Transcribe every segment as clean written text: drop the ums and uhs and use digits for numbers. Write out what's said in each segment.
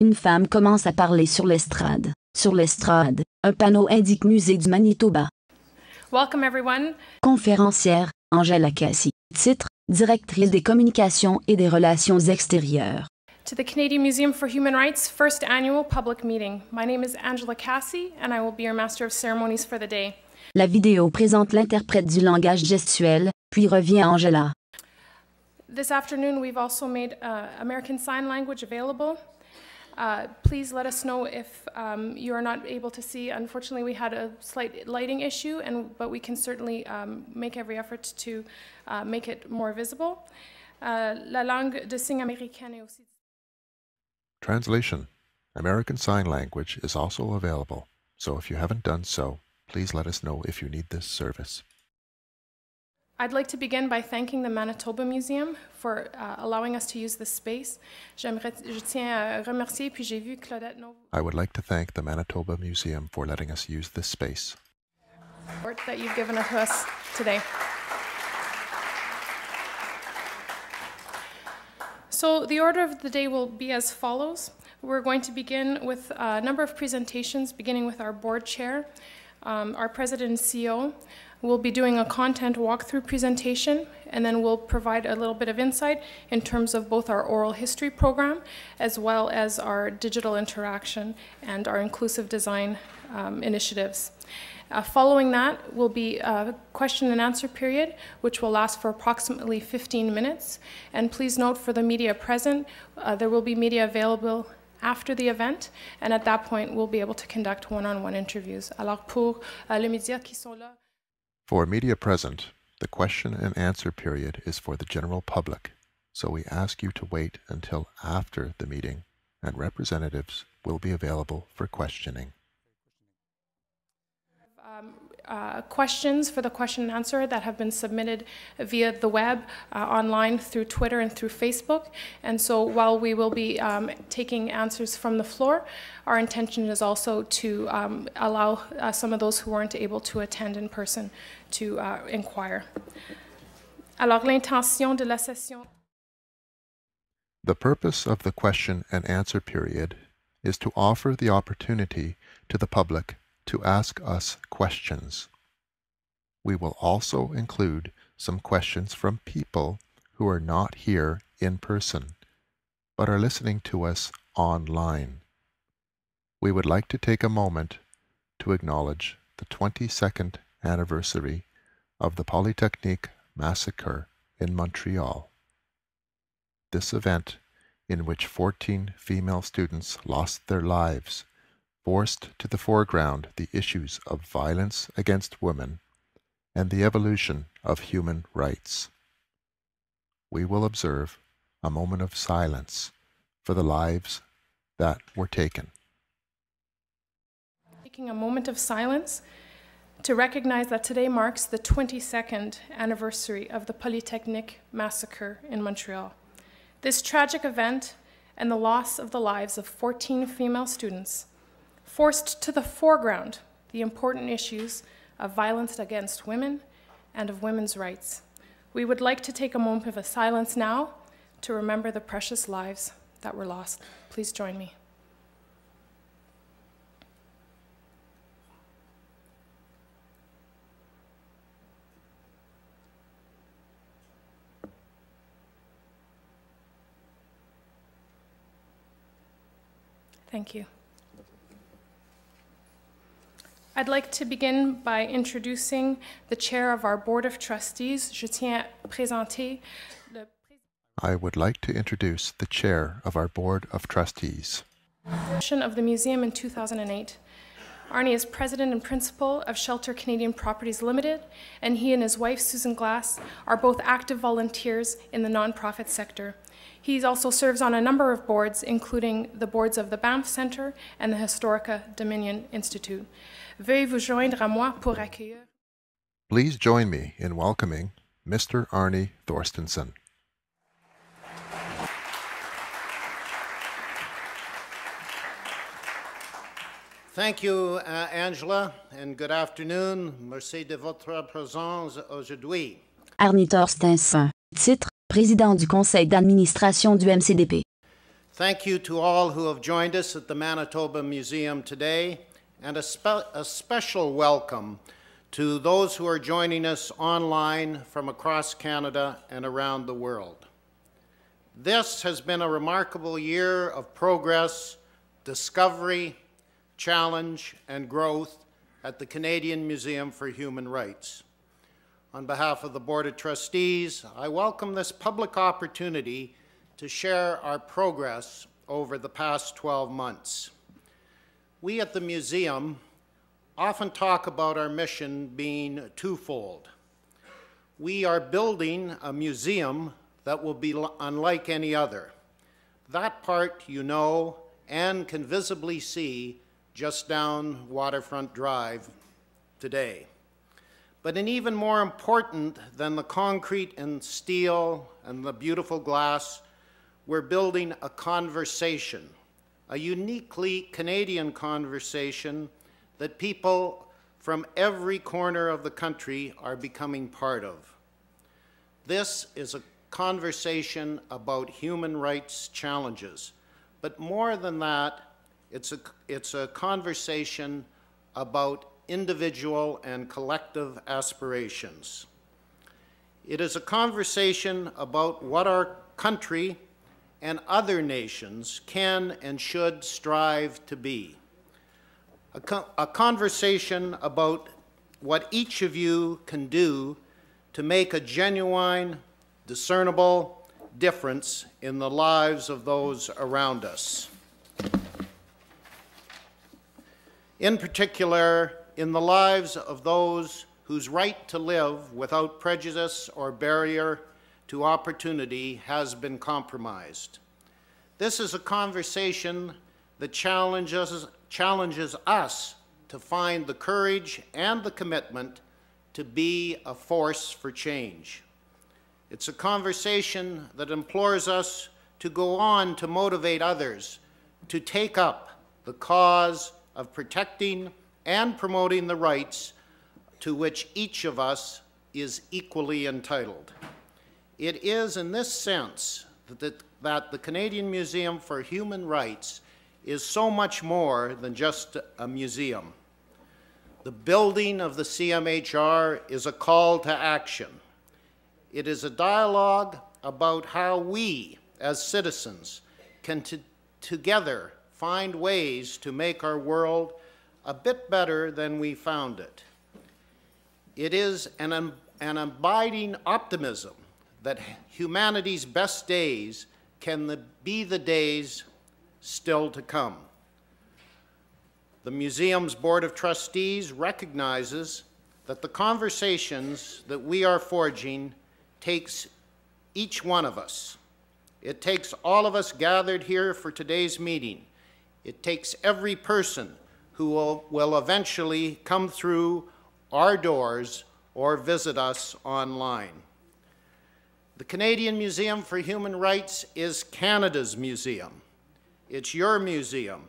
Une femme commence à parler sur l'estrade. Sur l'estrade, un panneau indique Musée du Manitoba. Welcome everyone. Conférencière, Angela Cassie. Titre, directrice des communications et des relations extérieures. To the Canadian Museum for Human Rights first annual public meeting. My name is Angela Cassie and I will be your Master of Ceremonies for the day. La vidéo présente l'interprète du langage gestuel, puis revient à Angela. This afternoon we've also made American Sign Language available. Please let us know if you are not able to see. Unfortunately, we had a slight lighting issue, but we can certainly make every effort to make it more visible. La langue de signes américaine est aussi. Translation. American Sign Language is also available, so if you haven't done so, please let us know if you need this service. I'd like to begin by thanking the Manitoba Museum for allowing us to use this space. Je tiens à remercier, puis j'ai vu Claudette Novo. I would like to thank the Manitoba Museum for letting us use this space. That you've given to us today. So the order of the day will be as follows. We're going to begin with a number of presentations, beginning with our board chair. Our president and CEO will be doing a content walkthrough presentation, and then we'll provide a little bit of insight in terms of both our oral history program, as well as our digital interaction and our inclusive design initiatives. Following that will be a question and answer period, which will last for approximately 15 minutes. And please note, for the media present, there will be media available after the event, and at that point we'll be able to conduct one-on-one interviews. Alors pour les médias qui sont là. For media present, the question and answer period is for the general public, so we ask you to wait until after the meeting, and representatives will be available for questioning. Questions for the question and answer that have been submitted via the web, online, through Twitter and through Facebook. And so while we will be taking answers from the floor, our intention is also to allow some of those who weren't able to attend in person to inquire. Alors, l'intention de la session. The purpose of the question and answer period is to offer the opportunity to the public to ask us questions. We will also include some questions from people who are not here in person, but are listening to us online. We would like to take a moment to acknowledge the 22nd anniversary of the Polytechnique massacre in Montreal. This event, in which 14 female students lost their lives, forced to the foreground the issues of violence against women and the evolution of human rights. We will observe a moment of silence for the lives that were taken. Taking a moment of silence to recognize that today marks the 22nd anniversary of the Polytechnique massacre in Montreal. This tragic event and the loss of the lives of 14 female students forced to the foreground the important issues of violence against women and of women's rights. We would like to take a moment of silence now to remember the precious lives that were lost. Please join me. Thank you. I'd like to begin by introducing the chair of our Board of Trustees. Je tiens à présenter le I would like to introduce the chair of our Board of Trustees. Of the museum in 2008. Arnie is president and principal of Shelter Canadian Properties Limited, and he and his wife, Susan Glass, are both active volunteers in the nonprofit sector. He also serves on a number of boards, including the boards of the Banff Centre and the Historica Dominion Institute. Veuillez vous joindre à moi pour accueillir. Please join me in welcoming Mr. Arnie Thorstensen. Thank you, Angela, and good afternoon. Merci de votre présence aujourd'hui. Arnie Thorstensen, titre, président du conseil d'administration du MCDP. Thank you to all who have joined us at the Manitoba Museum today, and a special welcome to those who are joining us online from across Canada and around the world. This has been a remarkable year of progress, discovery, challenge, and growth at the Canadian Museum for Human Rights. On behalf of the Board of Trustees, I welcome this public opportunity to share our progress over the past 12 months. We at the museum often talk about our mission being twofold. We are building a museum that will be unlike any other. That part you know and can visibly see just down Waterfront Drive today. But an even more important than the concrete and steel and the beautiful glass, we're building a conversation, a uniquely Canadian conversation that people from every corner of the country are becoming part of. This is a conversation about human rights challenges, but more than that, it's a conversation about individual and collective aspirations. It is a conversation about what our country and other nations can and should strive to be. A conversation about what each of you can do to make a genuine, discernible difference in the lives of those around us. In particular, in the lives of those whose right to live without prejudice or barrier to opportunity has been compromised. This is a conversation that challenges us to find the courage and the commitment to be a force for change. It's a conversation that implores us to go on to motivate others to take up the cause of protecting and promoting the rights to which each of us is equally entitled. It is in this sense that the Canadian Museum for Human Rights is so much more than just a museum. The building of the CMHR is a call to action. It is a dialogue about how we, as citizens, can together find ways to make our world a bit better than we found it. It is an abiding optimism that humanity's best days can be the days still to come. The museum's Board of Trustees recognizes that the conversations that we are forging takes each one of us. It takes all of us gathered here for today's meeting. It takes every person who will eventually come through our doors or visit us online. The Canadian Museum for Human Rights is Canada's museum. It's your museum.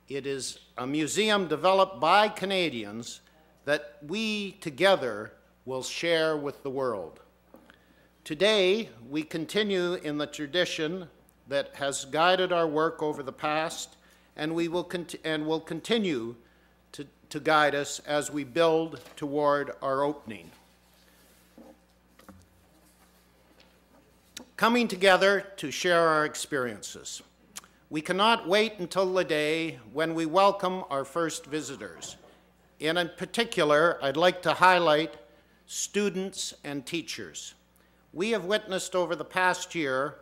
It is a museum developed by Canadians that we together will share with the world. Today, we continue in the tradition that has guided our work over the past, and will continue to guide us as we build toward our opening. Coming together to share our experiences. We cannot wait until the day when we welcome our first visitors. And in particular, I'd like to highlight students and teachers. We have witnessed over the past year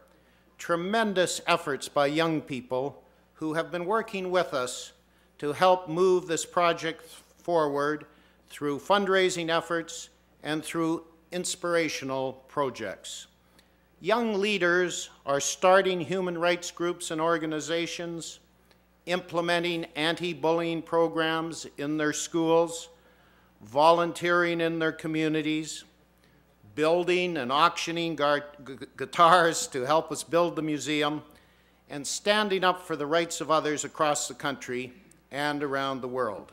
tremendous efforts by young people who have been working with us to help move this project forward through fundraising efforts and through inspirational projects. Young leaders are starting human rights groups and organizations, implementing anti-bullying programs in their schools, volunteering in their communities, building and auctioning guitars to help us build the museum, and standing up for the rights of others across the country and around the world.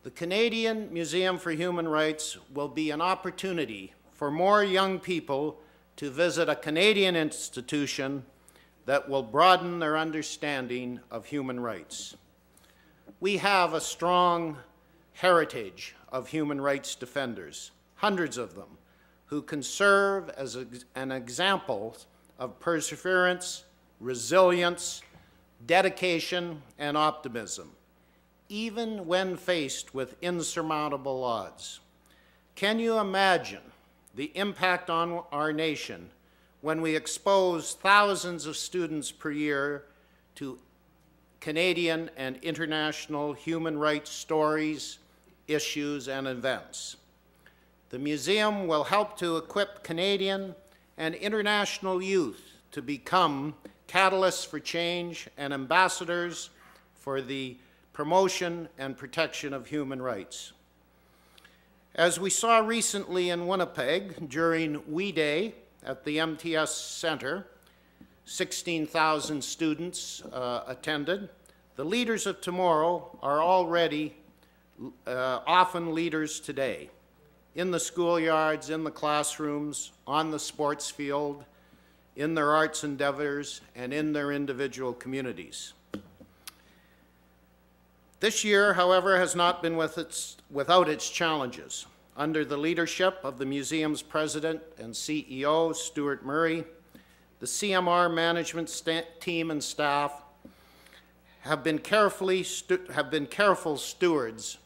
The Canadian Museum for Human Rights will be an opportunity for more young people to visit a Canadian institution that will broaden their understanding of human rights. We have a strong heritage of human rights defenders, hundreds of them, who can serve as an example of perseverance, resilience, dedication, and optimism, even when faced with insurmountable odds. Can you imagine the impact on our nation when we expose thousands of students per year to Canadian and international human rights stories, issues, and events? The museum will help to equip Canadian and international youth to become catalysts for change and ambassadors for the promotion and protection of human rights. As we saw recently in Winnipeg during We Day at the MTS Centre, 16,000 students attended. The leaders of tomorrow are already often leaders today, in the schoolyards, in the classrooms, on the sports field, in their arts endeavors, and in their individual communities. This year, however, has not been without its challenges. Under the leadership of the museum's president and CEO, Stuart Murray, the CMR management team and staff have been careful stewards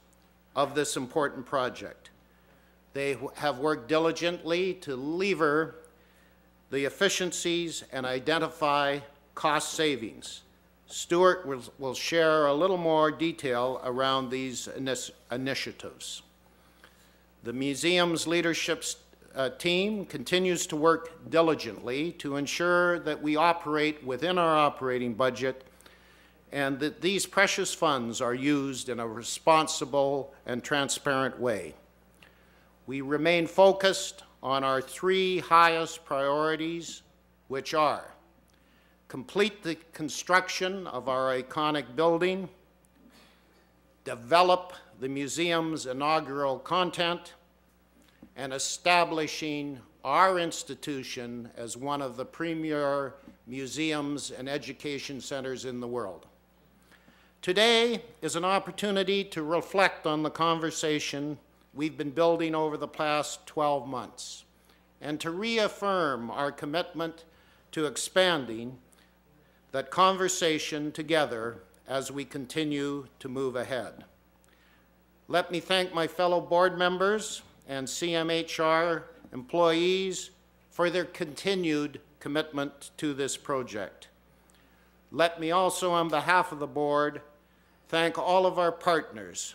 of this important project. They have worked diligently to lever the efficiencies and identify cost savings. Stuart will share a little more detail around these initiatives. The museum's leadership team continues to work diligently to ensure that we operate within our operating budget and that these precious funds are used in a responsible and transparent way. We remain focused on our three highest priorities, which are: complete the construction of our iconic building, develop the museum's inaugural content, and establishing our institution as one of the premier museums and education centers in the world. Today is an opportunity to reflect on the conversation we've been building over the past 12 months and to reaffirm our commitment to expanding that conversation together as we continue to move ahead. Let me thank my fellow board members and CMHR employees for their continued commitment to this project. Let me also, on behalf of the board, thank all of our partners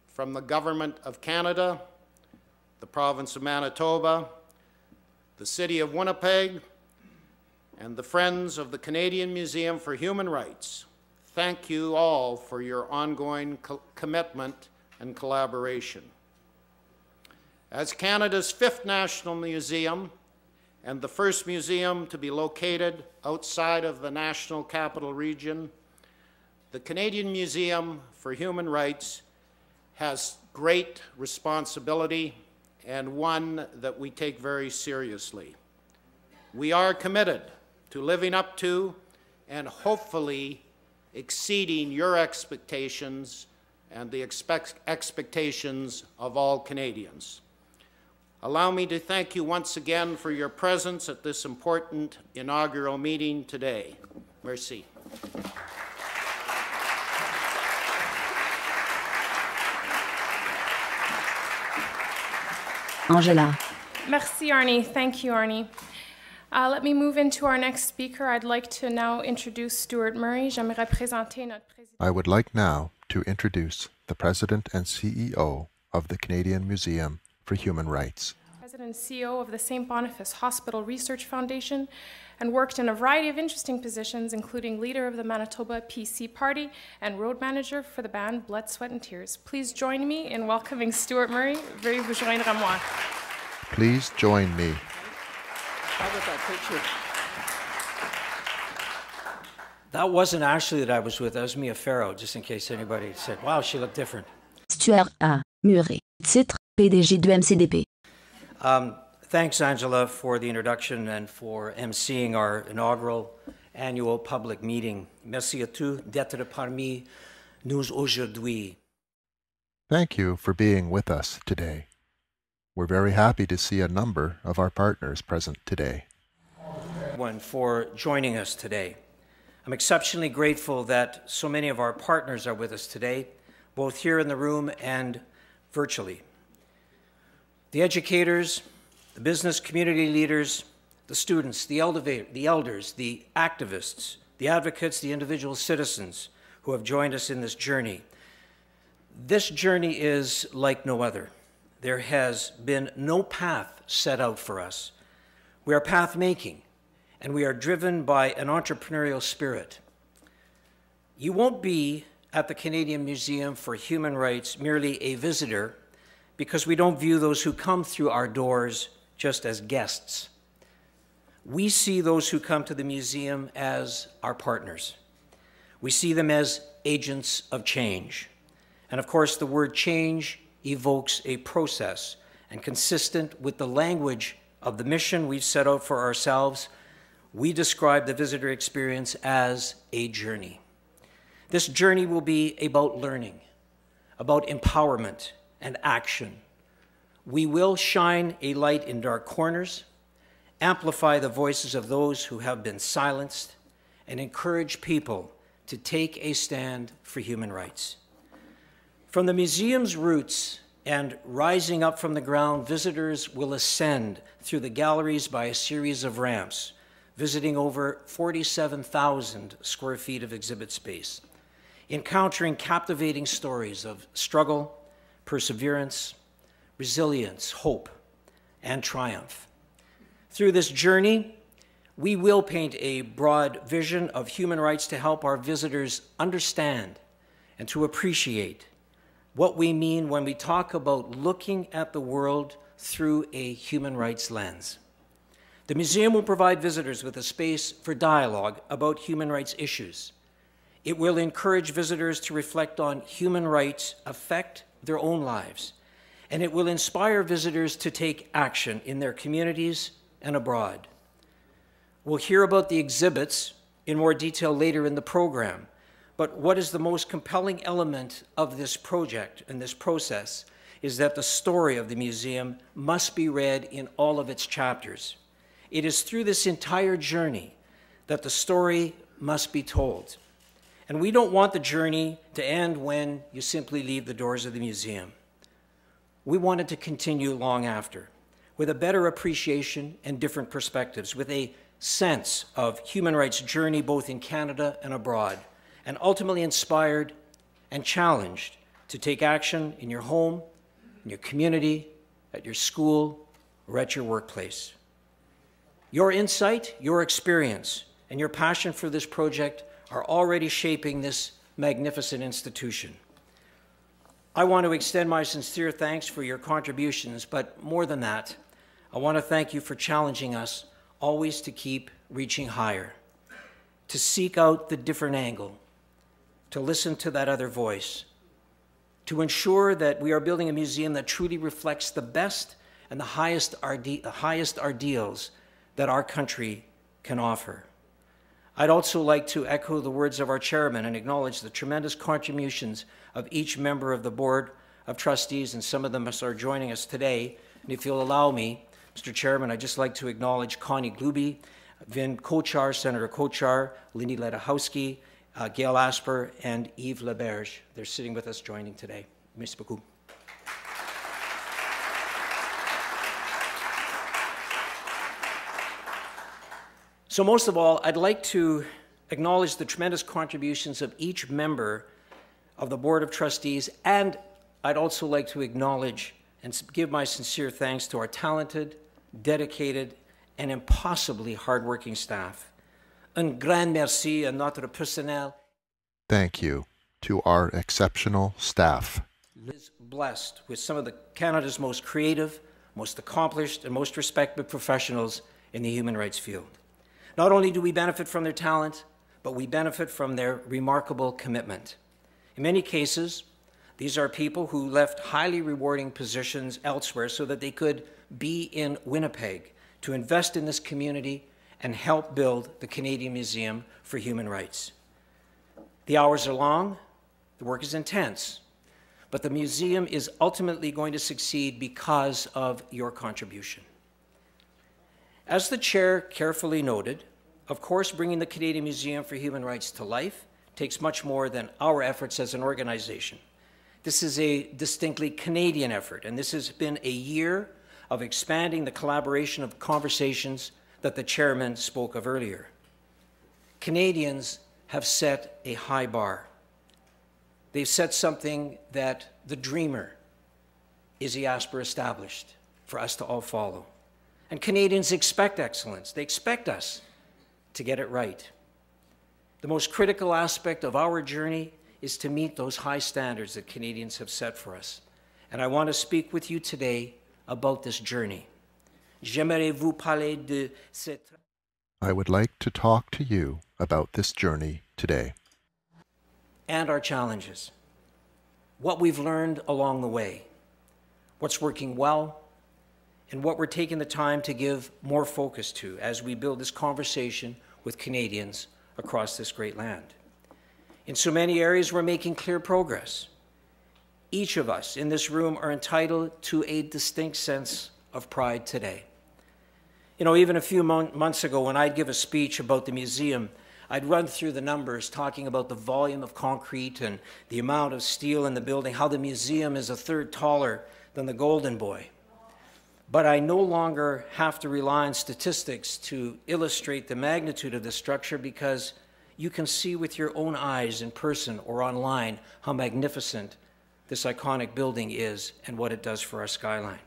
from the Government of Canada, the Province of Manitoba, the City of Winnipeg, and the Friends of the Canadian Museum for Human Rights. Thank you all for your ongoing commitment and collaboration. As Canada's 5th national museum and the first museum to be located outside of the National Capital Region, the Canadian Museum for Human Rights has great responsibility and one that we take very seriously. We are committed to living up to and hopefully exceeding your expectations and the expectations of all Canadians. Allow me to thank you once again for your presence at this important inaugural meeting today. Merci. Angela. Merci, Arnie. Thank you, Arnie. Let me move into our next speaker. I'd like to now introduce Stuart Murray. J'aimerais présenter notre président. I would like now to introduce the President and CEO of the Canadian Museum for Human Rights. President and CEO of the St. Boniface Hospital Research Foundation, and worked in a variety of interesting positions, including leader of the Manitoba PC Party and road manager for the band Blood, Sweat and Tears. Please join me in welcoming Stuart Murray. Veuillez vous joindre à moi. Please join me. How about that picture? That wasn't Ashley that I was with, that was Mia Farrow, just in case anybody said, wow, she looked different. Stuart A. Murray. Titre, PDG du MCDP. Thanks, Angela, for the introduction and for emceeing our inaugural annual public meeting. Merci à tous d'être parmi nous aujourd'hui. Thank you for being with us today. We're very happy to see a number of our partners present today. Everyone for joining us today. I'm exceptionally grateful that so many of our partners are with us today, both here in the room and virtually. The educators, the business community leaders, the students, the elders, the activists, the advocates, the individual citizens who have joined us in this journey. This journey is like no other. There has been no path set out for us. We are path making, and we are driven by an entrepreneurial spirit. You won't be at the Canadian Museum for Human Rights merely a visitor, because we don't view those who come through our doors just as guests. We see those who come to the museum as our partners. We see them as agents of change. And of course, the word change evokes a process, and consistent with the language of the mission we've set out for ourselves, we describe the visitor experience as a journey. This journey will be about learning, about empowerment and action. We will shine a light in dark corners, amplify the voices of those who have been silenced, and encourage people to take a stand for human rights. From the museum's roots and rising up from the ground, visitors will ascend through the galleries by a series of ramps, visiting over 47,000 square feet of exhibit space, encountering captivating stories of struggle, perseverance, resilience, hope, and triumph. Through this journey, we will paint a broad vision of human rights to help our visitors understand and to appreciate what we mean when we talk about looking at the world through a human rights lens. The museum will provide visitors with a space for dialogue about human rights issues. It will encourage visitors to reflect on human rights affect their own lives, and it will inspire visitors to take action in their communities and abroad. We'll hear about the exhibits in more detail later in the program, but what is the most compelling element of this project and this process is that the story of the museum must be read in all of its chapters. It is through this entire journey that the story must be told. And we don't want the journey to end when you simply leave the doors of the museum. We want it to continue long after, with a better appreciation and different perspectives, with a sense of human rights journey both in Canada and abroad, and ultimately inspired and challenged to take action in your home, in your community, at your school, or at your workplace. Your insight, your experience, and your passion for this project are already shaping this magnificent institution. I want to extend my sincere thanks for your contributions, but more than that, I want to thank you for challenging us always to keep reaching higher, to seek out the different angle, to listen to that other voice, to ensure that we are building a museum that truly reflects the best and the highest ideals that our country can offer. I'd also like to echo the words of our chairman and acknowledge the tremendous contributions of each member of the Board of Trustees, and some of them are joining us today. And if you'll allow me, Mr. Chairman, I'd just like to acknowledge Connie Gluby, Vin Kochar, Senator Kochar, Lindy Ledahowski, Gail Asper, and Yves Leberge. They're sitting with us joining today. Merci beaucoup. So most of all, I'd like to acknowledge the tremendous contributions of each member of the Board of Trustees, and I'd also like to acknowledge and give my sincere thanks to our talented, dedicated, and impossibly hardworking staff. Un grand merci à notre personnel. Thank you to our exceptional staff. Is blessed with some of Canada's most creative, most accomplished, and most respected professionals in the human rights field. Not only do we benefit from their talent, but we benefit from their remarkable commitment. In many cases, these are people who left highly rewarding positions elsewhere so that they could be in Winnipeg to invest in this community and help build the Canadian Museum for Human Rights. The hours are long, the work is intense, but the museum is ultimately going to succeed because of your contribution. As the chair carefully noted, of course, bringing the Canadian Museum for Human Rights to life takes much more than our efforts as an organization. This is a distinctly Canadian effort, and this has been a year of expanding the collaboration of conversations that the chairman spoke of earlier. Canadians have set a high bar. They've set something that the dreamer, Izzy Asper, established for us to all follow. And Canadians expect excellence. They expect us to get it right. The most critical aspect of our journey is to meet those high standards that Canadians have set for us. And I want to speak with you today about this journey. J'aimerais vous parler de cette... I would like to talk to you about this journey today. And our challenges. What we've learned along the way. What's working well, and what we're taking the time to give more focus to as we build this conversation with Canadians across this great land. In so many areas, we're making clear progress. Each of us in this room are entitled to a distinct sense of pride today. You know, even a few months ago, when I'd give a speech about the museum, I'd run through the numbers talking about the volume of concrete and the amount of steel in the building, how the museum is a third taller than the Golden Boy. But I no longer have to rely on statistics to illustrate the magnitude of the structure, because you can see with your own eyes in person or online how magnificent this iconic building is and what it does for our skyline.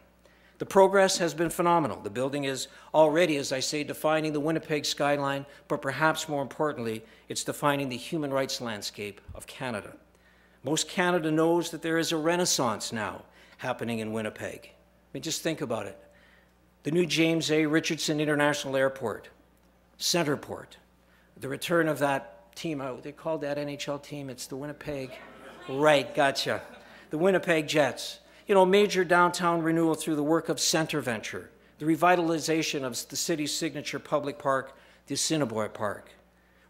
The progress has been phenomenal. The building is already, as I say, defining the Winnipeg skyline, but perhaps more importantly, it's defining the human rights landscape of Canada. Most Canada knows that there is a renaissance now happening in Winnipeg. I mean, just think about it. The new James A. Richardson International Airport, Centerport, the return of that team, they called that NHL team, it's the Winnipeg, right, gotcha. The Winnipeg Jets. You know, major downtown renewal through the work of Centre Venture, the revitalization of the city's signature public park, the Assiniboia Park.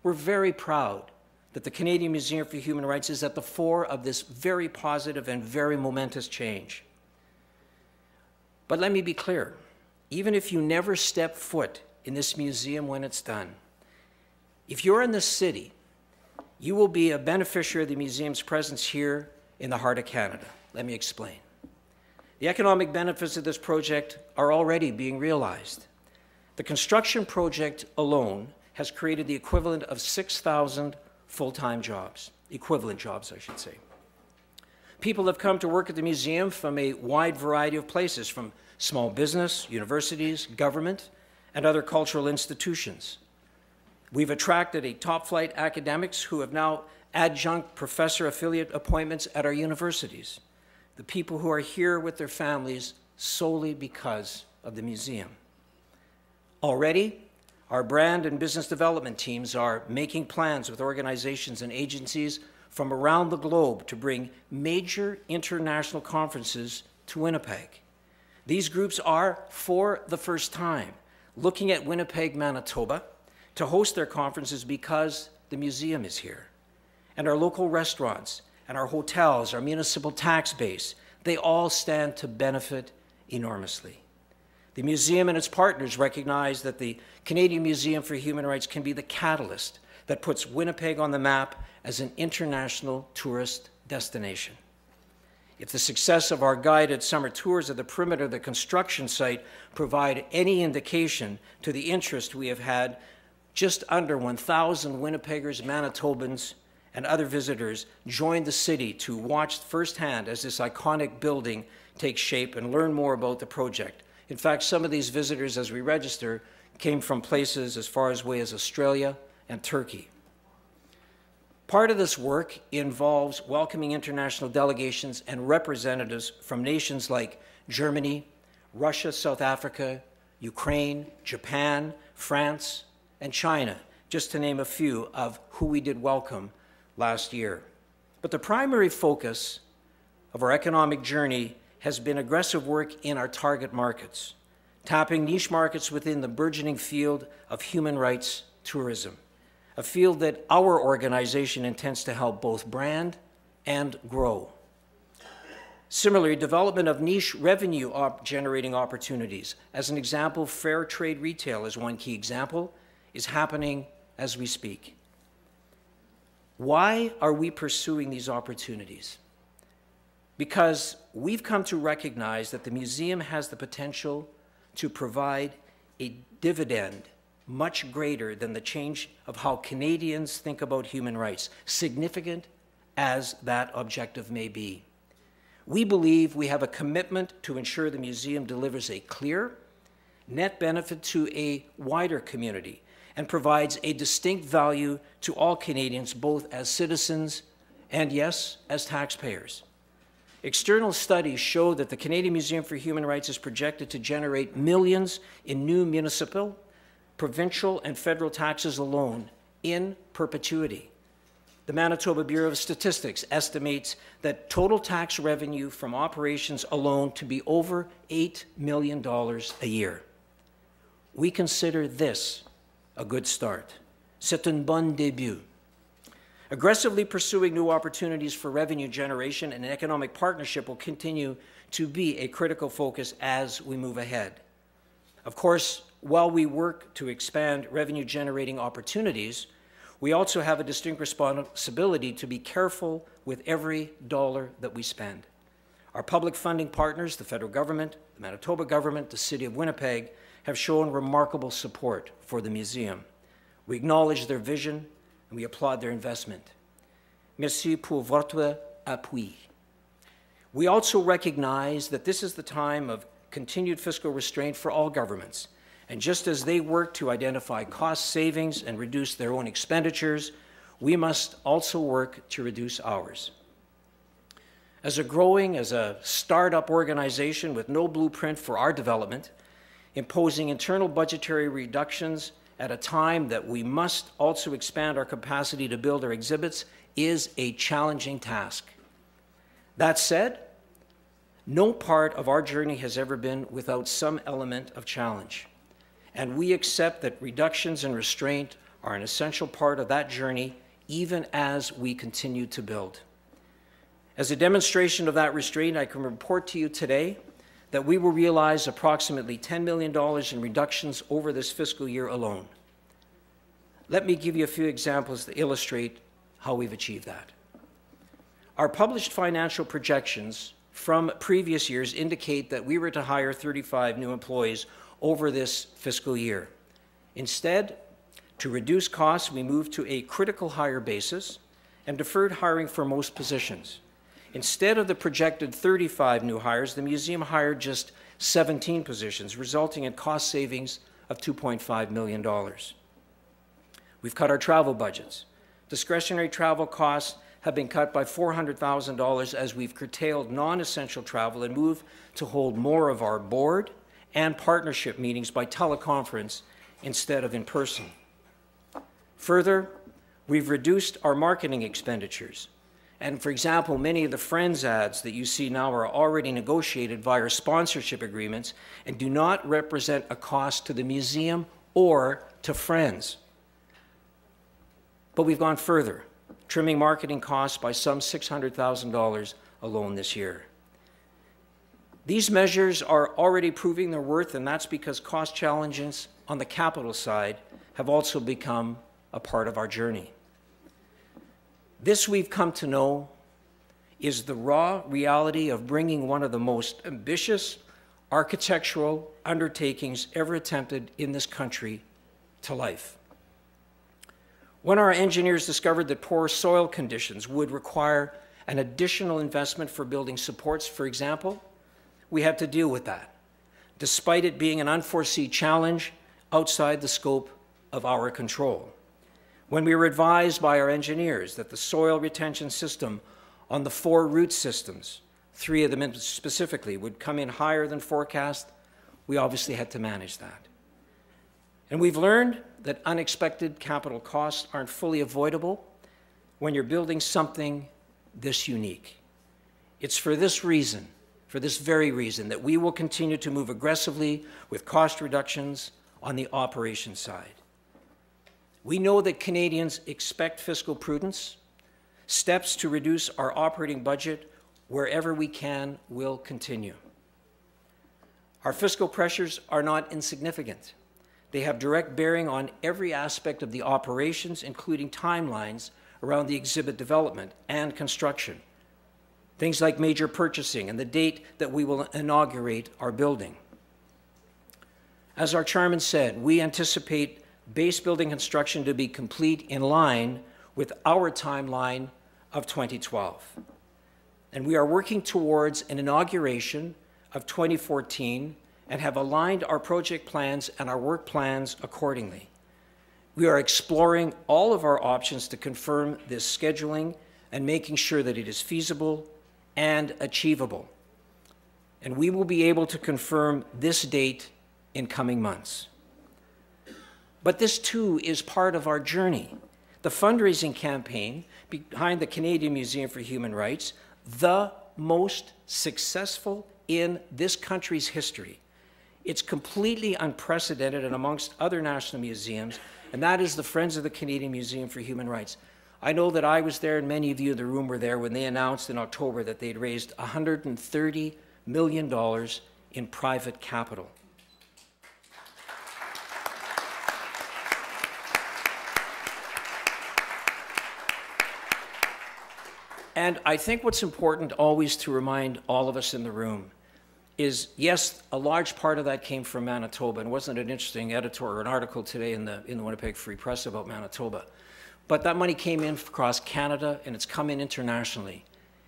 We're very proud that the Canadian Museum for Human Rights is at the fore of this very positive and very momentous change. But let me be clear, even if you never step foot in this museum when it's done, if you're in the city, you will be a beneficiary of the museum's presence here in the heart of Canada. Let me explain. The economic benefits of this project are already being realized. The construction project alone has created the equivalent of 6,000 full-time jobs, equivalent jobs, I should say. People have come to work at the museum from a wide variety of places, from small business, universities, government, and other cultural institutions. We've attracted a top-flight academics who have now adjunct professor affiliate appointments at our universities. The people who are here with their families solely because of the museum. Already, our brand and business development teams are making plans with organizations and agencies from around the globe to bring major international conferences to Winnipeg. These groups are, for the first time, looking at Winnipeg, Manitoba, to host their conferences because the museum is here. And our local restaurants and our hotels, our municipal tax base, they all stand to benefit enormously. The museum and its partners recognize that the Canadian Museum for Human Rights can be the catalyst that puts Winnipeg on the map as an international tourist destination. If the success of our guided summer tours of the perimeter of the construction site provide any indication to the interest we have had, just under 1,000 Winnipeggers, Manitobans, and other visitors joined the city to watch firsthand as this iconic building takes shape and learn more about the project. In fact, some of these visitors, as we register, came from places as far away as Australia and Turkey. Part of this work involves welcoming international delegations and representatives from nations like Germany, Russia, South Africa, Ukraine, Japan, France, and China, just to name a few of who we did welcome last year. But the primary focus of our economic journey has been aggressive work in our target markets tapping niche markets within the burgeoning field of human rights tourism, a field that our organization intends to help both brand and grow. Similarly, development of niche revenue-generating opportunities. As an example, fair trade retail is one key example, is happening as we speak. Why are we pursuing these opportunities? Because we've come to recognize that the museum has the potential to provide a dividend much greater than the change of how Canadians think about human rights, significant as that objective may be. We believe we have a commitment to ensure the museum delivers a clear net benefit to a wider community and provides a distinct value to all Canadians, both as citizens and, yes, as taxpayers. External studies show that the Canadian Museum for Human Rights is projected to generate millions in new municipal, provincial, and federal taxes alone in perpetuity. The Manitoba Bureau of Statistics estimates that total tax revenue from operations alone to be over $8 million a year. We consider this a good start. C'est un bon début. Aggressively pursuing new opportunities for revenue generation and economic partnership will continue to be a critical focus as we move ahead. Of course, while we work to expand revenue-generating opportunities, we also have a distinct responsibility to be careful with every dollar that we spend. Our public funding partners, the federal government, the Manitoba government, the City of Winnipeg, have shown remarkable support for the museum. We acknowledge their vision and we applaud their investment. Merci pour votre appui. We also recognize that this is the time of continued fiscal restraint for all governments. And just as they work to identify cost savings and reduce their own expenditures, we must also work to reduce ours. As a startup organization with no blueprint for our development, imposing internal budgetary reductions at a time that we must also expand our capacity to build our exhibits is a challenging task. That said, no part of our journey has ever been without some element of challenge. And we accept that reductions and restraint are an essential part of that journey, even as we continue to build. As a demonstration of that restraint, I can report to you today that we will realize approximately $10 million in reductions over this fiscal year alone. Let me give you a few examples to illustrate how we've achieved that. Our published financial projections from previous years indicate that we were to hire 35 new employees over this fiscal year. Instead, to reduce costs, we moved to a critical hire basis and deferred hiring for most positions. Instead of the projected 35 new hires, the museum hired just 17 positions, resulting in cost savings of $2.5 million. We've cut our travel budgets. Discretionary travel costs have been cut by $400,000 as we've curtailed non-essential travel and moved to hold more of our board and partnership meetings by teleconference instead of in person. Further, we've reduced our marketing expenditures. And for example, many of the Friends ads that you see now are already negotiated via sponsorship agreements and do not represent a cost to the museum or to Friends. But we've gone further, trimming marketing costs by some $600,000 alone this year. These measures are already proving their worth, and that's because cost challenges on the capital side have also become a part of our journey. This, we've come to know, is the raw reality of bringing one of the most ambitious architectural undertakings ever attempted in this country to life. When our engineers discovered that poor soil conditions would require an additional investment for building supports, for example, we had to deal with that, despite it being an unforeseen challenge outside the scope of our control. When we were advised by our engineers that the soil retention system on the 4 root systems, 3 of them specifically, would come in higher than forecast, we obviously had to manage that. And we've learned that unexpected capital costs aren't fully avoidable when you're building something this unique. It's for this reason, for this very reason, that we will continue to move aggressively with cost reductions on the operations side. We know that Canadians expect fiscal prudence. Steps to reduce our operating budget wherever we can will continue. Our fiscal pressures are not insignificant. They have direct bearing on every aspect of the operations, including timelines around the exhibit development and construction. Things like major purchasing and the date that we will inaugurate our building. As our chairman said, we anticipate base building construction to be complete in line with our timeline of 2012. And we are working towards an inauguration of 2014 and have aligned our project plans and our work plans accordingly. We are exploring all of our options to confirm this scheduling and making sure that it is feasible and achievable. And we will be able to confirm this date in coming months. But this too is part of our journey. The fundraising campaign behind the Canadian Museum for Human Rights, the most successful in this country's history. It's completely unprecedented and amongst other national museums, and that is the Friends of the Canadian Museum for Human Rights. I know that I was there, and many of you in the room were there when they announced in October that they'd raised $130 million in private capital. And I think what's important always to remind all of us in the room is, yes, a large part of that came from Manitoba, and wasn't an interesting editor or an article today in the Winnipeg Free Press about Manitoba. But that money came in across Canada, and it's come in internationally.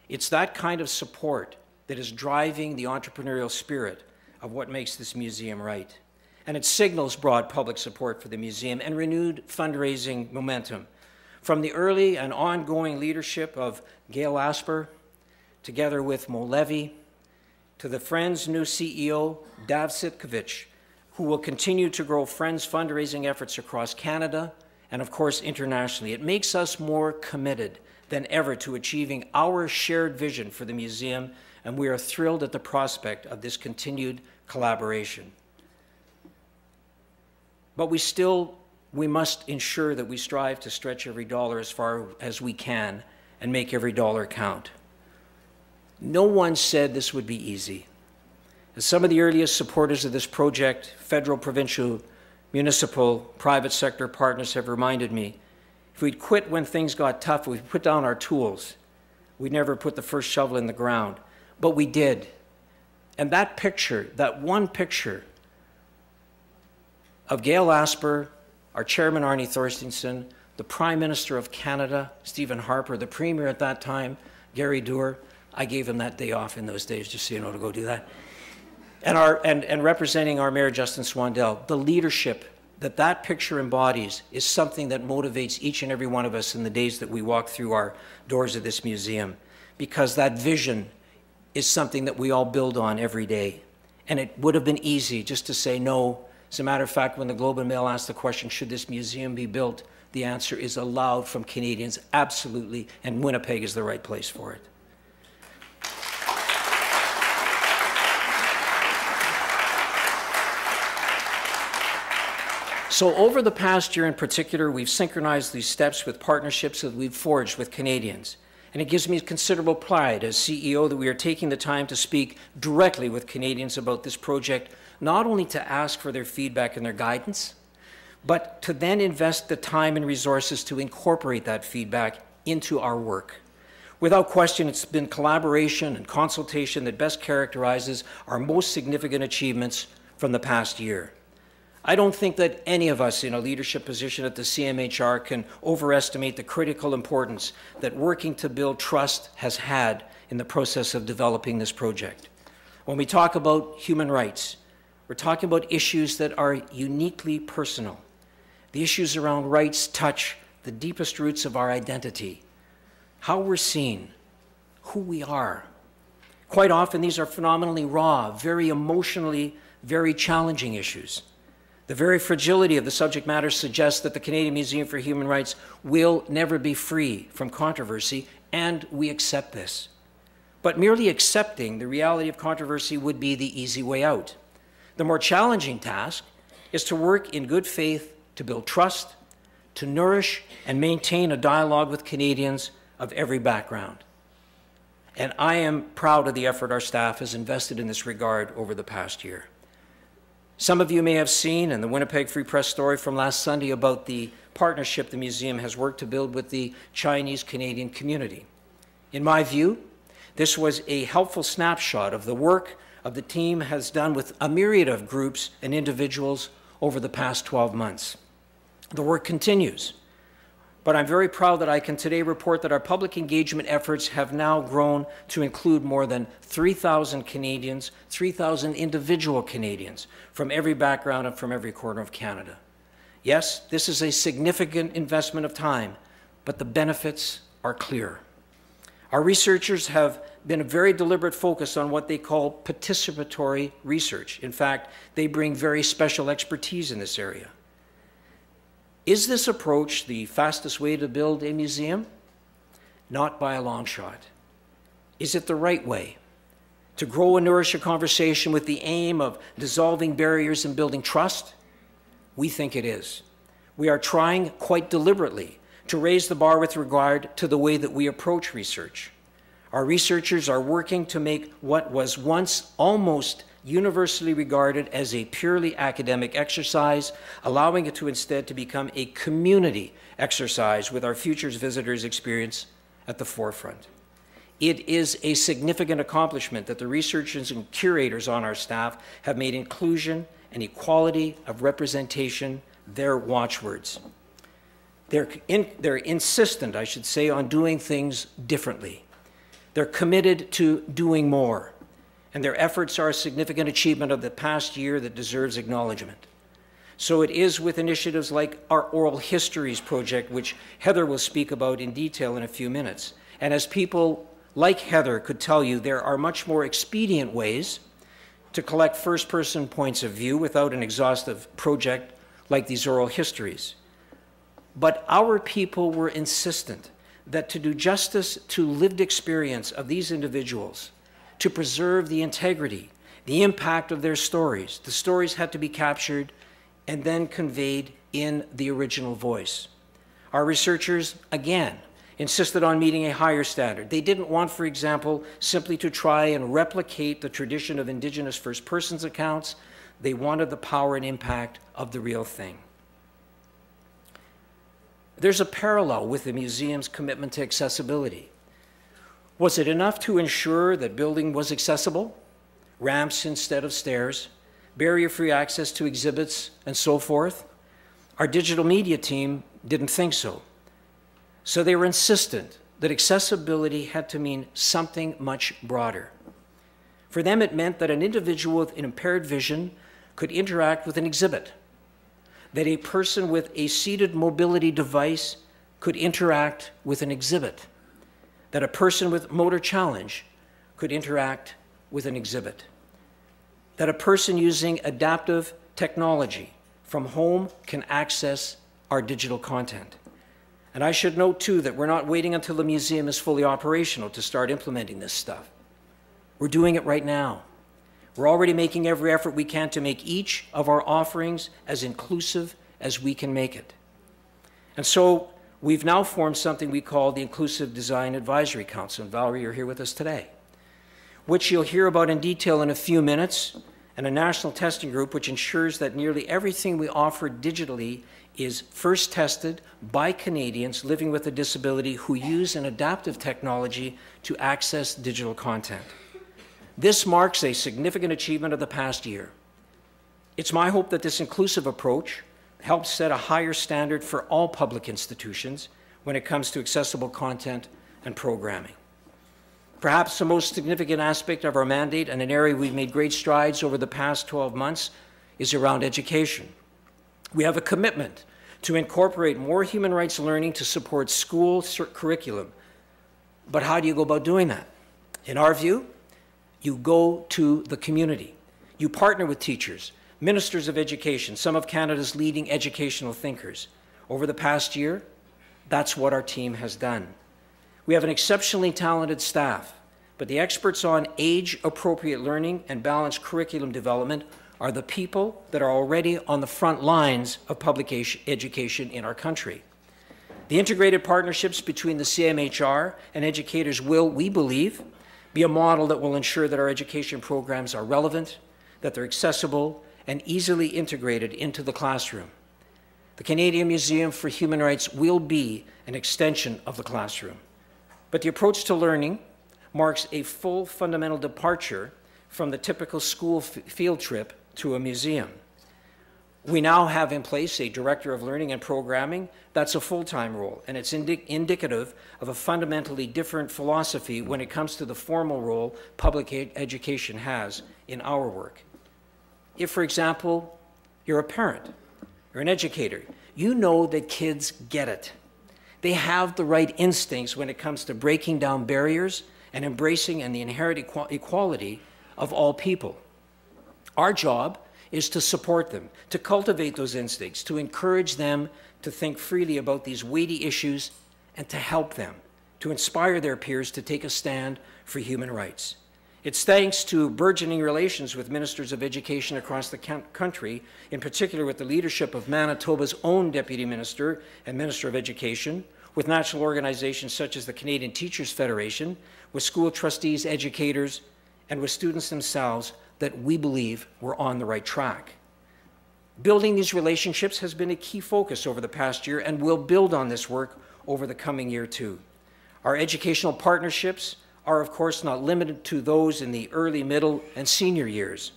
It's that kind of support that is driving the entrepreneurial spirit of what makes this museum right. And it signals broad public support for the museum and renewed fundraising momentum. From the early and ongoing leadership of Gail Asper, together with Mo Levy, to the Friends' new CEO, Dav Sitkovich, who will continue to grow Friends' fundraising efforts across Canada and, of course, internationally. It makes us more committed than ever to achieving our shared vision for the museum, and we are thrilled at the prospect of this continued collaboration. But we must ensure that we strive to stretch every dollar as far as we can and make every dollar count. No one said this would be easy. As some of the earliest supporters of this project, federal, provincial, municipal, private sector partners have reminded me, if we'd quit when things got tough, if we'd put down our tools, we'd never put the first shovel in the ground. But we did. And that picture, that one picture of Gail Asper, our chairman, Arnie Thorstenson, the Prime Minister of Canada, Stephen Harper, the Premier at that time, Gary Doer, I gave him that day off in those days, just so you know, to go do that. And representing our Mayor, Justin Swandell, the leadership that that picture embodies is something that motivates each and every one of us in the days that we walk through our doors of this museum, because that vision is something that we all build on every day. And it would have been easy just to say no. As a matter of fact, when the Globe and Mail asked the question, should this museum be built, the answer is aloud from Canadians, absolutely, and Winnipeg is the right place for it. So over the past year in particular, we've synchronized these steps with partnerships that we've forged with Canadians. And it gives me considerable pride as CEO that we are taking the time to speak directly with Canadians about this project, not only to ask for their feedback and their guidance, but to then invest the time and resources to incorporate that feedback into our work. Without question, it's been collaboration and consultation that best characterizes our most significant achievements from the past year. I don't think that any of us in a leadership position at the CMHR can overestimate the critical importance that working to build trust has had in the process of developing this project. When we talk about human rights, we're talking about issues that are uniquely personal. The issues around rights touch the deepest roots of our identity, how we're seen, who we are. Quite often, these are phenomenally raw, very emotionally, very challenging issues. The very fragility of the subject matter suggests that the Canadian Museum for Human Rights will never be free from controversy, and we accept this. but merely accepting the reality of controversy would be the easy way out. The more challenging task is to work in good faith to build trust, to nourish and maintain a dialogue with Canadians of every background. And I am proud of the effort our staff has invested in this regard over the past year. Some of you may have seen in the Winnipeg Free Press story from last Sunday about the partnership the museum has worked to build with the Chinese-Canadian community. In my view, this was a helpful snapshot of the work of the team has done with a myriad of groups and individuals over the past 12 months. The work continues, but I'm very proud that I can today report that our public engagement efforts have now grown to include more than 3,000 Canadians, 3,000 individual Canadians from every background and from every corner of Canada. Yes, this is a significant investment of time, but the benefits are clear. Our researchers have been a very deliberate focus on what they call participatory research. In fact, they bring very special expertise in this area. Is this approach the fastest way to build a museum? Not by a long shot. Is it the right way? To grow and nourish a conversation with the aim of dissolving barriers and building trust? We think it is. We are trying quite deliberately to raise the bar with regard to the way that we approach research. Our researchers are working to make what was once almost universally regarded as a purely academic exercise, allowing it to instead to become a community exercise with our Futures Visitors experience at the forefront. It is a significant accomplishment that the researchers and curators on our staff have made inclusion and equality of representation their watchwords. They're insistent, I should say, on doing things differently. They're committed to doing more, and their efforts are a significant achievement of the past year that deserves acknowledgement. So it is with initiatives like our Oral Histories project, which Heather will speak about in detail in a few minutes. And as people like Heather could tell you, there are much more expedient ways to collect first-person points of view without an exhaustive project like these oral histories. But our people were insistent that to do justice to lived experience of these individuals, to preserve the integrity, the impact of their stories, the stories had to be captured and then conveyed in the original voice. Our researchers, again, insisted on meeting a higher standard. They didn't want, for example, simply to try and replicate the tradition of Indigenous First Persons accounts. They wanted the power and impact of the real thing. There's a parallel with the museum's commitment to accessibility. Was it enough to ensure that building was accessible? Ramps instead of stairs, barrier-free access to exhibits, and so forth? Our digital media team didn't think so. So they were insistent that accessibility had to mean something much broader. For them, it meant that an individual with an impaired vision could interact with an exhibit, that a person with a seated mobility device could interact with an exhibit, that a person with motor challenge could interact with an exhibit, that a person using adaptive technology from home can access our digital content. And I should note, too, that we're not waiting until the museum is fully operational to start implementing this stuff. We're doing it right now. We're already making every effort we can to make each of our offerings as inclusive as we can make it. And so we've now formed something we call the Inclusive Design Advisory Council. And Valerie, you're here with us today, which you'll hear about in detail in a few minutes, and a national testing group which ensures that nearly everything we offer digitally is first tested by Canadians living with a disability who use an adaptive technology to access digital content. This marks a significant achievement of the past year. It's my hope that this inclusive approach helps set a higher standard for all public institutions when it comes to accessible content and programming. Perhaps the most significant aspect of our mandate, and an area we've made great strides over the past 12 months, is around education. We have a commitment to incorporate more human rights learning to support school curriculum. But how do you go about doing that? In our view, you go to the community. You partner with teachers, ministers of education, some of Canada's leading educational thinkers. Over the past year, that's what our team has done. We have an exceptionally talented staff but the experts on age-appropriate learning and balanced curriculum development are the people that are already on the front lines of public education in our country. The integrated partnerships between the CMHR and educators will, we believe, be a model that will ensure that our education programs are relevant, that they're accessible, and easily integrated into the classroom. The Canadian Museum for Human Rights will be an extension of the classroom. But the approach to learning marks a full fundamental departure from the typical school field trip to a museum. We now have in place a Director of Learning and Programming that's a full-time role, and it's indicative of a fundamentally different philosophy when it comes to the formal role public education has in our work. If, for example, you're a parent, you're an educator, you know that kids get it. They have the right instincts when it comes to breaking down barriers and embracing the inherent equality of all people. Our job is to support them, to cultivate those instincts, to encourage them to think freely about these weighty issues, and to help them, to inspire their peers to take a stand for human rights. It's thanks to burgeoning relations with ministers of education across the country, in particular with the leadership of Manitoba's own Deputy Minister and Minister of Education, with national organizations such as the Canadian Teachers Federation, with school trustees, educators, and with students themselves, that we believe we're on the right track. Building these relationships has been a key focus over the past year, and we'll build on this work over the coming year too. Our educational partnerships are, of course, not limited to those in the early, middle, and senior years.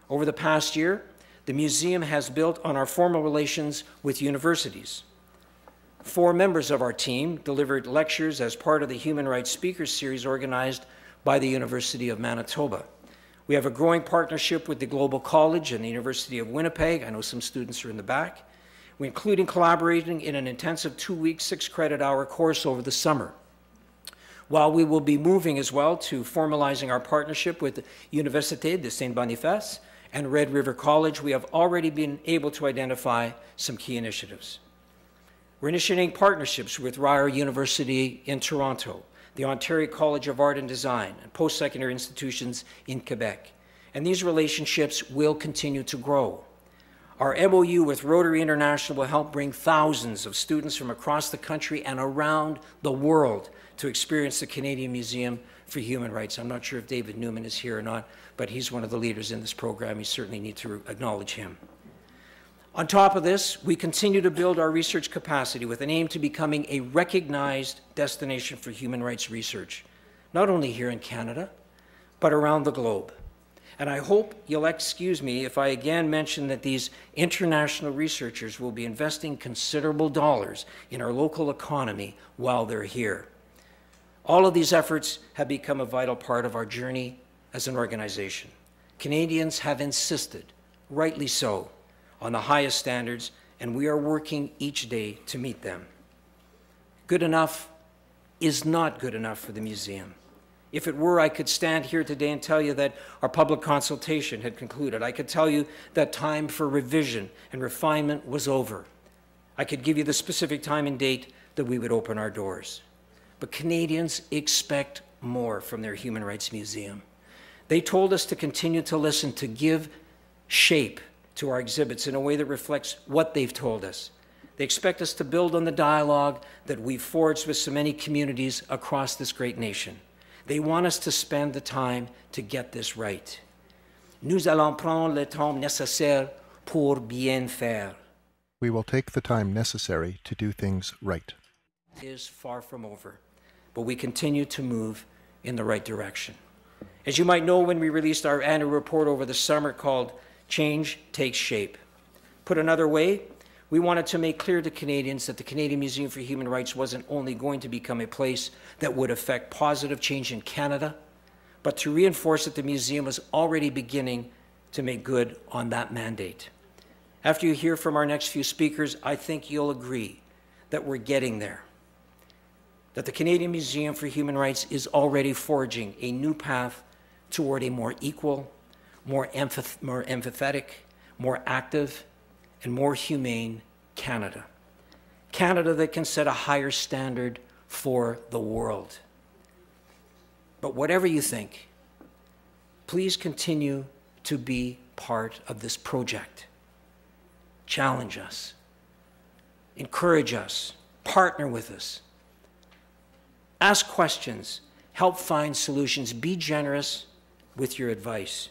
Over the past year, the museum has built on our formal relations with universities. 4 members of our team delivered lectures as part of the Human Rights Speakers Series organized by the University of Manitoba. We have a growing partnership with the Global College and the University of Winnipeg. I know some students are in the back. We're including collaborating in an intensive 2-week, 6-credit-hour course over the summer. While we will be moving as well to formalizing our partnership with Université de Saint-Boniface and Red River College, we have already been able to identify some key initiatives. We're initiating partnerships with Rider University in Toronto, the Ontario College of Art and Design, and post-secondary institutions in Quebec. And these relationships will continue to grow. Our MOU with Rotary International will help bring thousands of students from across the country and around the world to experience the Canadian Museum for Human Rights. I'm not sure if David Newman is here or not, but he's one of the leaders in this program. You certainly need to acknowledge him. On top of this, we continue to build our research capacity with an aim to becoming a recognized destination for human rights research, not only here in Canada, but around the globe. And I hope you'll excuse me if I again mention that these international researchers will be investing considerable dollars in our local economy while they're here. All of these efforts have become a vital part of our journey as an organization. Canadians have insisted, rightly so, on the highest standards, and we are working each day to meet them. Good enough is not good enough for the museum. If it were, I could stand here today and tell you that our public consultation had concluded. I could tell you that time for revision and refinement was over. I could give you the specific time and date that we would open our doors. But Canadians expect more from their Human Rights Museum. They told us to continue to listen, to give shape to our exhibits in a way that reflects what they've told us. They expect us to build on the dialogue that we've forged with so many communities across this great nation. They want us to spend the time to get this right. Nous allons prendre le temps nécessaire pour bien faire. We will take the time necessary to do things right. It is far from over, but we continue to move in the right direction. As you might know, when we released our annual report over the summer called Change Takes Shape. Put another way, we wanted to make clear to Canadians that the Canadian Museum for Human Rights wasn't only going to become a place that would affect positive change in Canada, but to reinforce that the museum was already beginning to make good on that mandate. After you hear from our next few speakers, I think you'll agree that we're getting there, that the Canadian Museum for Human Rights is already forging a new path toward a more equal, more empathetic, more active, and more humane Canada. Canada that can set a higher standard for the world. But whatever you think, please continue to be part of this project. Challenge us, encourage us, partner with us, ask questions, help find solutions, be generous with your advice.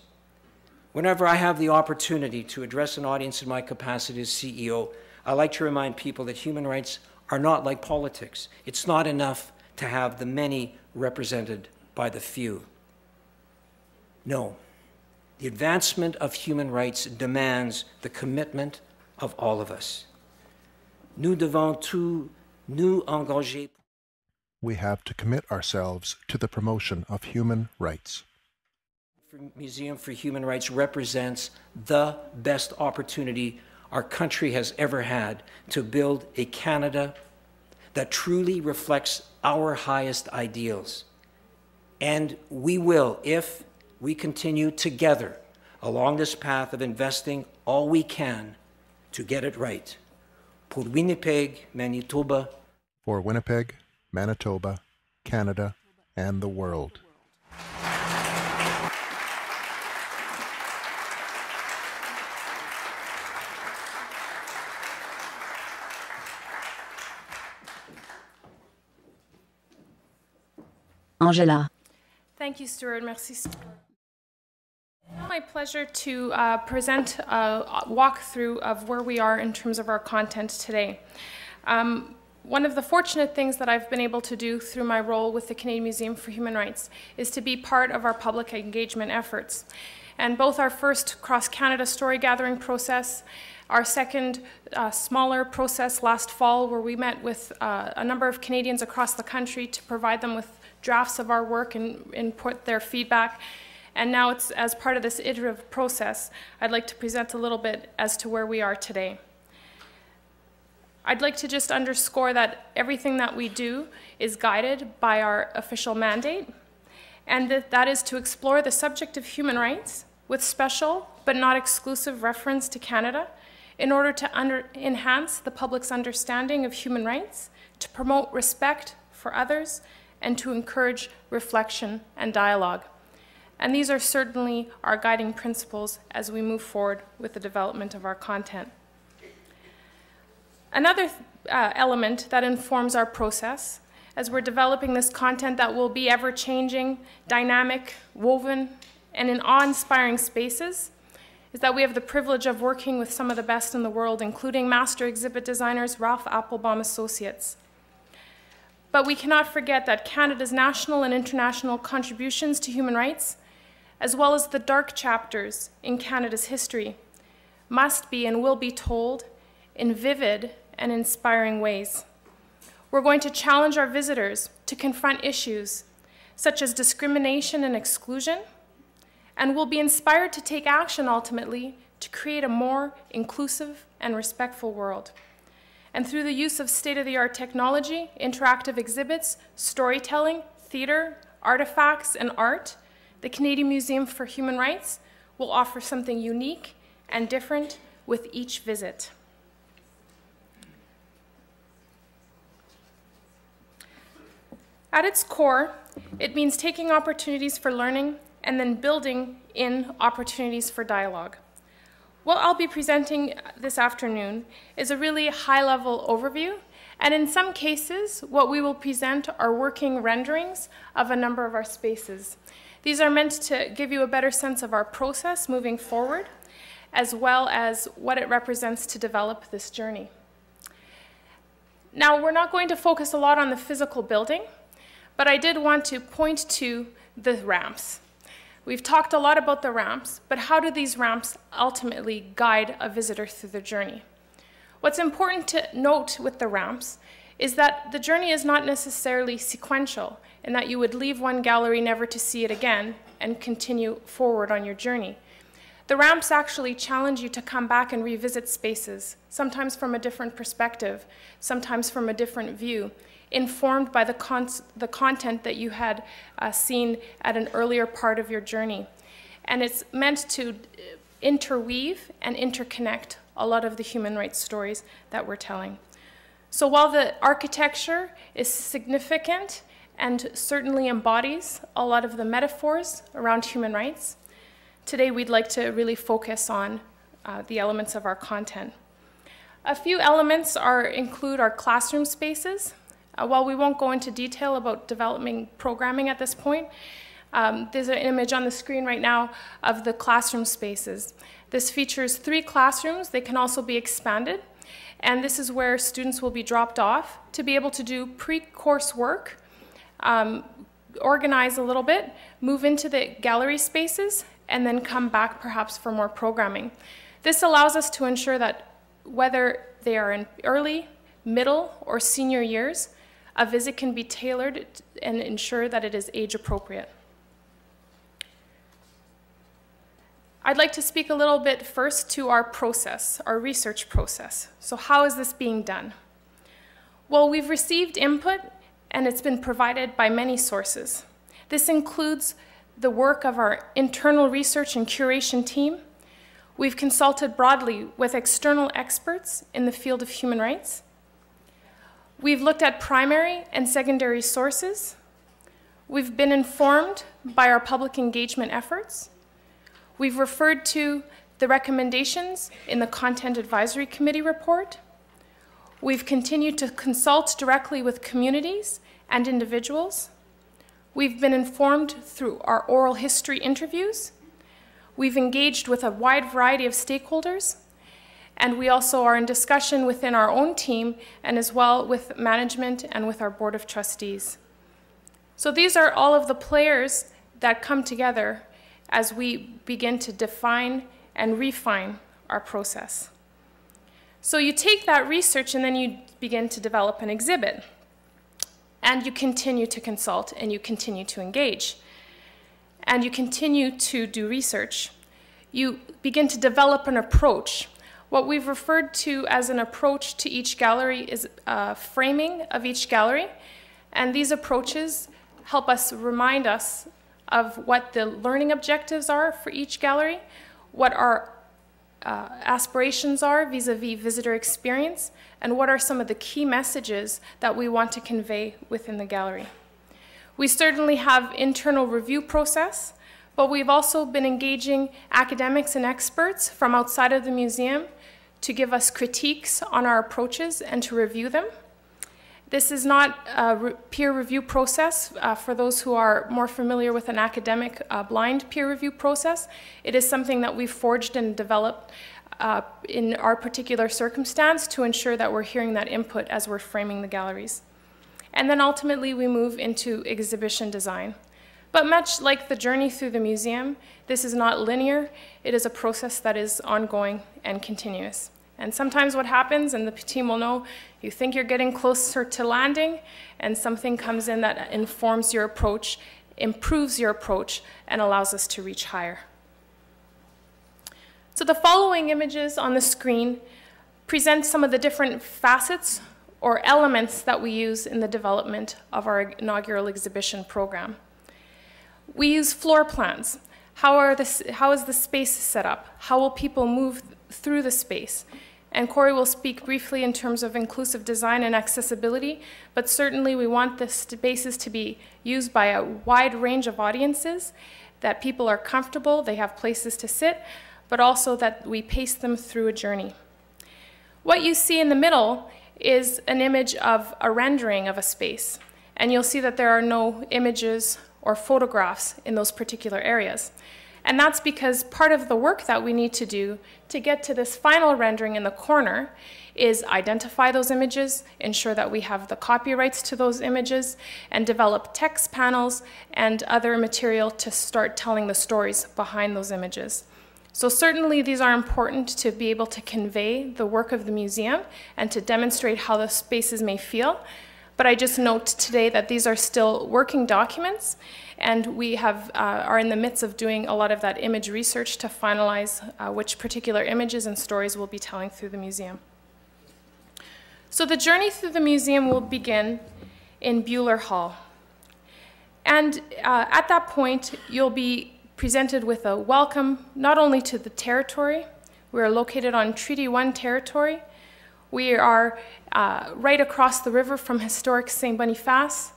Whenever I have the opportunity to address an audience in my capacity as CEO, I like to remind people that human rights are not like politics. It's not enough to have the many represented by the few. No, the advancement of human rights demands the commitment of all of us. Nous devons tous nous engager. We have to commit ourselves to the promotion of human rights. The Museum for Human Rights represents the best opportunity our country has ever had to build a Canada that truly reflects our highest ideals. And we will, if we continue together along this path of investing all we can to get it right. Pour Winnipeg, Manitoba. For Winnipeg, Manitoba, Canada, and the world. Angela. Thank you, Stuart. Merci, Stuart. It's my pleasure to present a walkthrough of where we are in terms of our content today. One of the fortunate things that I've been able to do through my role with the Canadian Museum for Human Rights is to be part of our public engagement efforts. And both our first cross-Canada story gathering process, our second smaller process last fall where we met with a number of Canadians across the country to provide them with drafts of our work and input their feedback. And now it's as part of this iterative process, I'd like to present a little bit as to where we are today. I'd like to just underscore that everything that we do is guided by our official mandate, and that is to explore the subject of human rights with special but not exclusive reference to Canada in order to enhance the public's understanding of human rights, to promote respect for others, and to encourage reflection and dialogue. And these are certainly our guiding principles as we move forward with the development of our content. Another element that informs our process as we're developing this content that will be ever-changing, dynamic, woven, and in awe-inspiring spaces is that we have the privilege of working with some of the best in the world, including master exhibit designers Ralph Applebaum Associates. But we cannot forget that Canada's national and international contributions to human rights, as well as the dark chapters in Canada's history, must be and will be told in vivid and inspiring ways. We're going to challenge our visitors to confront issues such as discrimination and exclusion, and will be inspired to take action ultimately to create a more inclusive and respectful world. And through the use of state-of-the-art technology, interactive exhibits, storytelling, theater, artifacts, and art, the Canadian Museum for Human Rights will offer something unique and different with each visit. At its core, it means taking opportunities for learning and then building in opportunities for dialogue. What I'll be presenting this afternoon is a really high-level overview, and in some cases, what we will present are working renderings of a number of our spaces. These are meant to give you a better sense of our process moving forward, as well as what it represents to develop this journey. Now, we're not going to focus a lot on the physical building, but I did want to point to the ramps. We've talked a lot about the ramps, but how do these ramps ultimately guide a visitor through the journey? What's important to note with the ramps is that the journey is not necessarily sequential, in that you would leave one gallery never to see it again and continue forward on your journey. The ramps actually challenge you to come back and revisit spaces, sometimes from a different perspective, sometimes from a different view, informed by the content that you had seen at an earlier part of your journey. And it's meant to interweave and interconnect a lot of the human rights stories that we're telling. So while the architecture is significant and certainly embodies a lot of the metaphors around human rights. Today, we'd like to really focus on the elements of our content. A few elements include our classroom spaces. While we won't go into detail about developing programming at this point, there's an image on the screen right now of the classroom spaces. This features 3 classrooms. They can also be expanded. And this is where students will be dropped off to be able to do pre-course work, organize a little bit, move into the gallery spaces, and then come back perhaps for more programming. This allows us to ensure that whether they are in early, middle, or senior years, a visit can be tailored and ensure that it is age appropriate. I'd like to speak a little bit first to our process, our research process. So how is this being done? Well, we've received input and it's been provided by many sources. This includes the work of our internal research and curation team. We've consulted broadly with external experts in the field of human rights. We've looked at primary and secondary sources. We've been informed by our public engagement efforts. We've referred to the recommendations in the Content Advisory Committee report. We've continued to consult directly with communities and individuals. We've been informed through our oral history interviews. We've engaged with a wide variety of stakeholders, and we also are in discussion within our own team and as well with management and with our Board of Trustees. So these are all of the players that come together as we begin to define and refine our process. So you take that research and then you begin to develop an exhibit. And you continue to consult and you continue to engage. And you continue to do research. You begin to develop an approach. What we've referred to as an approach to each gallery is a framing of each gallery. And these approaches help us remind us of what the learning objectives are for each gallery, what our aspirations are vis-a-vis visitor experience, and what are some of the key messages that we want to convey within the gallery. We certainly have internal review process, but we've also been engaging academics and experts from outside of the museum to give us critiques on our approaches and to review them. This is not a peer review process for those who are more familiar with an academic blind peer review process. It is something that we've forged and developed in our particular circumstance to ensure that we're hearing that input as we're framing the galleries. And then ultimately we move into exhibition design. But much like the journey through the museum, this is not linear. It is a process that is ongoing and continuous. And sometimes what happens, and the team will know, you think you're getting closer to landing, and something comes in that informs your approach, improves your approach, and allows us to reach higher. So the following images on the screen present some of the different facets or elements that we use in the development of our inaugural exhibition program. We use floor plans. How is the space set up? How will people move through the space? And Corey will speak briefly in terms of inclusive design and accessibility, but certainly we want the spaces to be used by a wide range of audiences, that people are comfortable, they have places to sit, but also that we pace them through a journey. What you see in the middle is an image of a rendering of a space, and you'll see that there are no images or photographs in those particular areas. And that's because part of the work that we need to do to get to this final rendering in the corner is identify those images, ensure that we have the copyrights to those images, and develop text panels and other material to start telling the stories behind those images. So certainly these are important to be able to convey the work of the museum and to demonstrate how the spaces may feel. But I just note today that these are still working documents, and we are in the midst of doing a lot of that image research to finalize which particular images and stories we'll be telling through the museum. So the journey through the museum will begin in Buehler Hall. And at that point, you'll be presented with a welcome not only to the territory. We are located on Treaty 1 territory. We are right across the river from historic St. Boniface.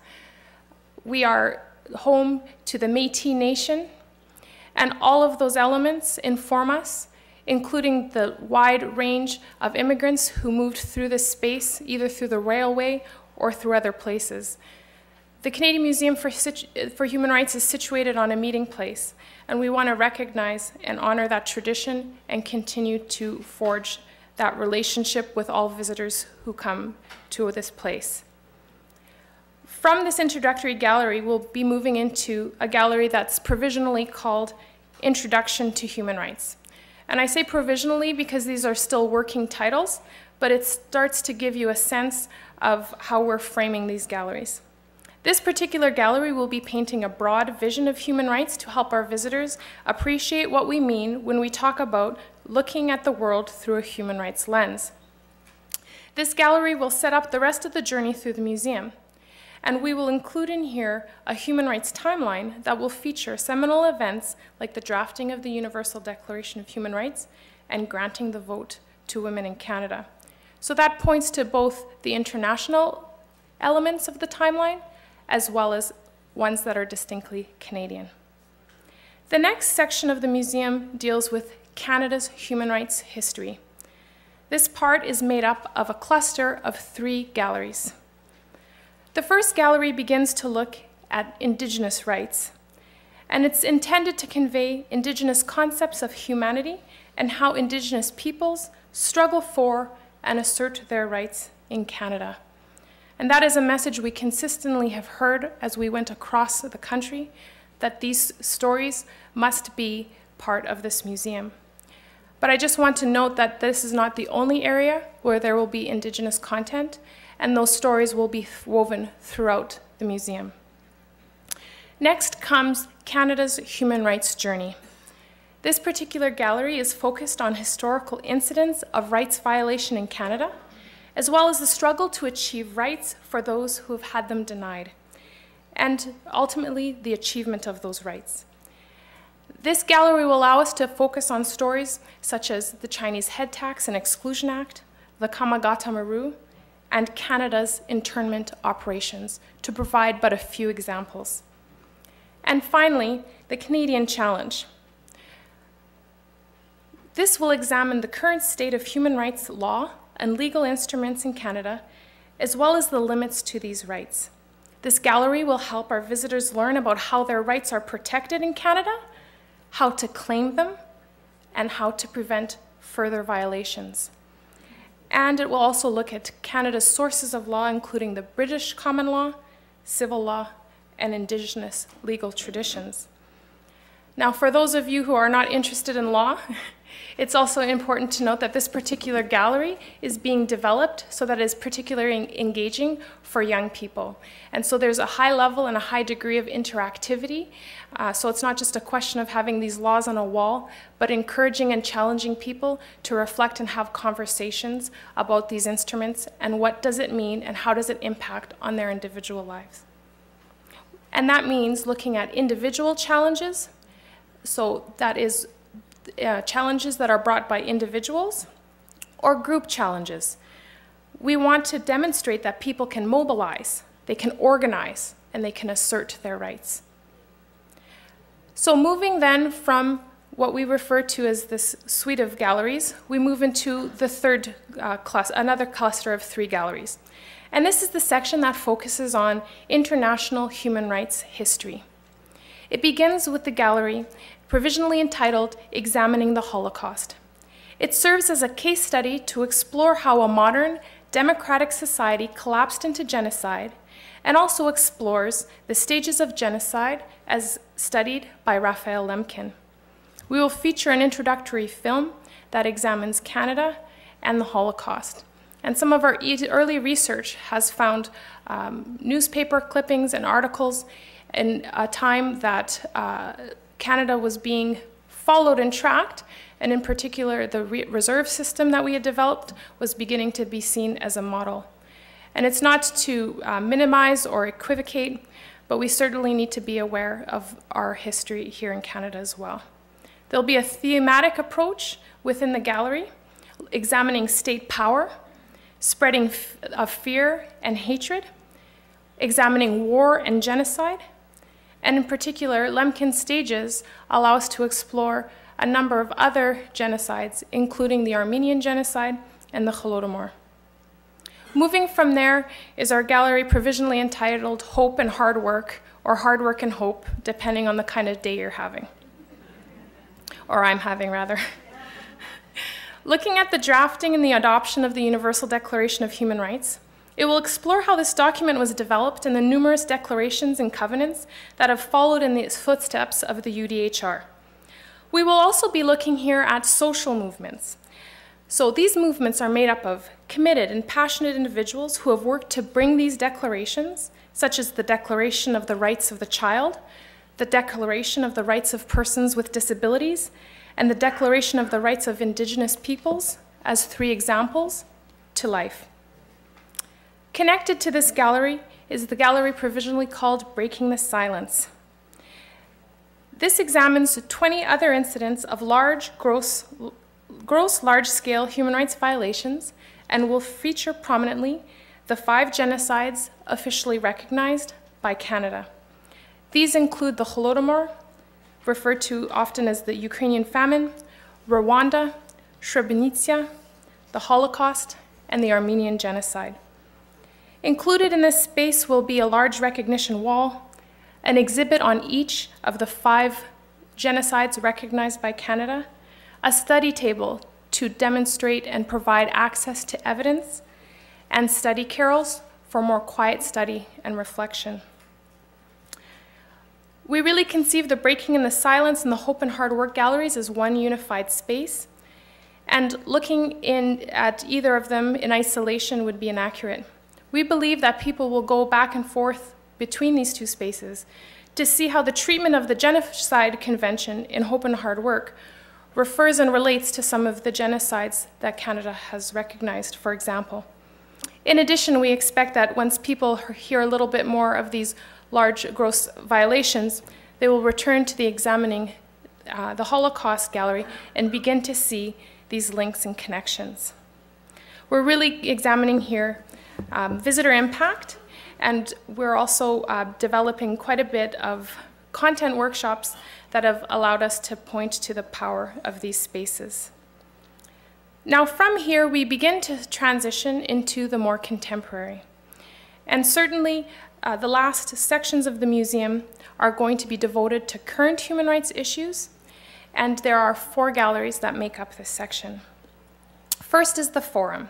we are home to the Métis Nation, and all of those elements inform us, including the wide range of immigrants who moved through this space, either through the railway or through other places. The Canadian Museum for Human Rights is situated on a meeting place, and we want to recognize and honor that tradition and continue to forge that relationship with all visitors who come to this place. From this introductory gallery, we'll be moving into a gallery that's provisionally called Introduction to Human Rights. And I say provisionally because these are still working titles, but it starts to give you a sense of how we're framing these galleries. This particular gallery will be painting a broad vision of human rights to help our visitors appreciate what we mean when we talk about looking at the world through a human rights lens. This gallery will set up the rest of the journey through the museum, and we will include in here a human rights timeline that will feature seminal events like the drafting of the Universal Declaration of Human Rights and granting the vote to women in Canada. So that points to both the international elements of the timeline as well as ones that are distinctly Canadian. The next section of the museum deals with Canada's human rights history. This part is made up of a cluster of 3 galleries. The first gallery begins to look at Indigenous rights, and it's intended to convey Indigenous concepts of humanity and how Indigenous peoples struggle for and assert their rights in Canada. And that is a message we consistently have heard as we went across the country, that these stories must be part of this museum. But I just want to note that this is not the only area where there will be Indigenous content, and those stories will be woven throughout the museum. Next comes Canada's human rights journey. This particular gallery is focused on historical incidents of rights violation in Canada, as well as the struggle to achieve rights for those who have had them denied, and ultimately the achievement of those rights. This gallery will allow us to focus on stories such as the Chinese Head Tax and Exclusion Act, the Kamagata Maru, and Canada's internment operations, to provide but a few examples. And finally, the Canadian Challenge. This will examine the current state of human rights law and legal instruments in Canada, as well as the limits to these rights. This gallery will help our visitors learn about how their rights are protected in Canada, how to claim them, and how to prevent further violations. And it will also look at Canada's sources of law, including the British common law, civil law, and Indigenous legal traditions. Now, for those of you who are not interested in law, it's also important to note that this particular gallery is being developed so that it is particularly engaging for young people. And so there's a high level and a high degree of interactivity. So it's not just a question of having these laws on a wall, but encouraging and challenging people to reflect and have conversations about these instruments and what does it mean and how does it impact on their individual lives. And that means looking at individual challenges. So that is challenges that are brought by individuals or group challenges. We want to demonstrate that people can mobilize, they can organize, and they can assert their rights. So moving then from what we refer to as this suite of galleries, we move into the third another cluster of 3 galleries. And this is the section that focuses on international human rights history. It begins with the gallery provisionally entitled Examining the Holocaust. It serves as a case study to explore how a modern democratic society collapsed into genocide, and also explores the stages of genocide as studied by Raphael Lemkin. We will feature an introductory film that examines Canada and the Holocaust. And some of our early research has found newspaper clippings and articles in a time that Canada was being followed and tracked, and in particular, the reserve system that we had developed was beginning to be seen as a model. And it's not to minimize or equivocate, but we certainly need to be aware of our history here in Canada as well. There'll be a thematic approach within the gallery, examining state power, spreading of fear and hatred, examining war and genocide, and in particular, Lemkin's stages allow us to explore a number of other genocides, including the Armenian genocide and the Holodomor. Moving from there is our gallery provisionally entitled Hope and Hard Work, or Hard Work and Hope, depending on the kind of day you're having. Or I'm having, rather. Looking at the drafting and the adoption of the Universal Declaration of Human Rights, it will explore how this document was developed and the numerous declarations and covenants that have followed in the footsteps of the UDHR. We will also be looking here at social movements. So these movements are made up of committed and passionate individuals who have worked to bring these declarations, such as the Declaration of the Rights of the Child, the Declaration of the Rights of Persons with Disabilities, and the Declaration of the Rights of Indigenous Peoples, as 3 examples, to life. Connected to this gallery is the gallery provisionally called Breaking the Silence. This examines 20 other incidents of gross large-scale human rights violations and will feature prominently the 5 genocides officially recognized by Canada. These include the Holodomor, referred to often as the Ukrainian famine, Rwanda, Srebrenica, the Holocaust, and the Armenian genocide. Included in this space will be a large recognition wall, an exhibit on each of the 5 genocides recognized by Canada, a study table to demonstrate and provide access to evidence, and study carrels for more quiet study and reflection. We really conceive the Breaking in the Silence and the Hope and Hard Work galleries as one unified space, and looking at either of them in isolation would be inaccurate. We believe that people will go back and forth between these 2 spaces to see how the treatment of the Genocide Convention in Hope and Hard Work refers and relates to some of the genocides that Canada has recognized, for example. In addition, we expect that once people hear a little bit more of these large, gross violations, they will return to the examining the Holocaust gallery and begin to see these links and connections. We're really examining here visitor impact, and we're also developing quite a bit of content workshops that have allowed us to point to the power of these spaces. Now from here, we begin to transition into the more contemporary. And certainly, the last sections of the museum are going to be devoted to current human rights issues, and there are 4 galleries that make up this section. First is the Forum.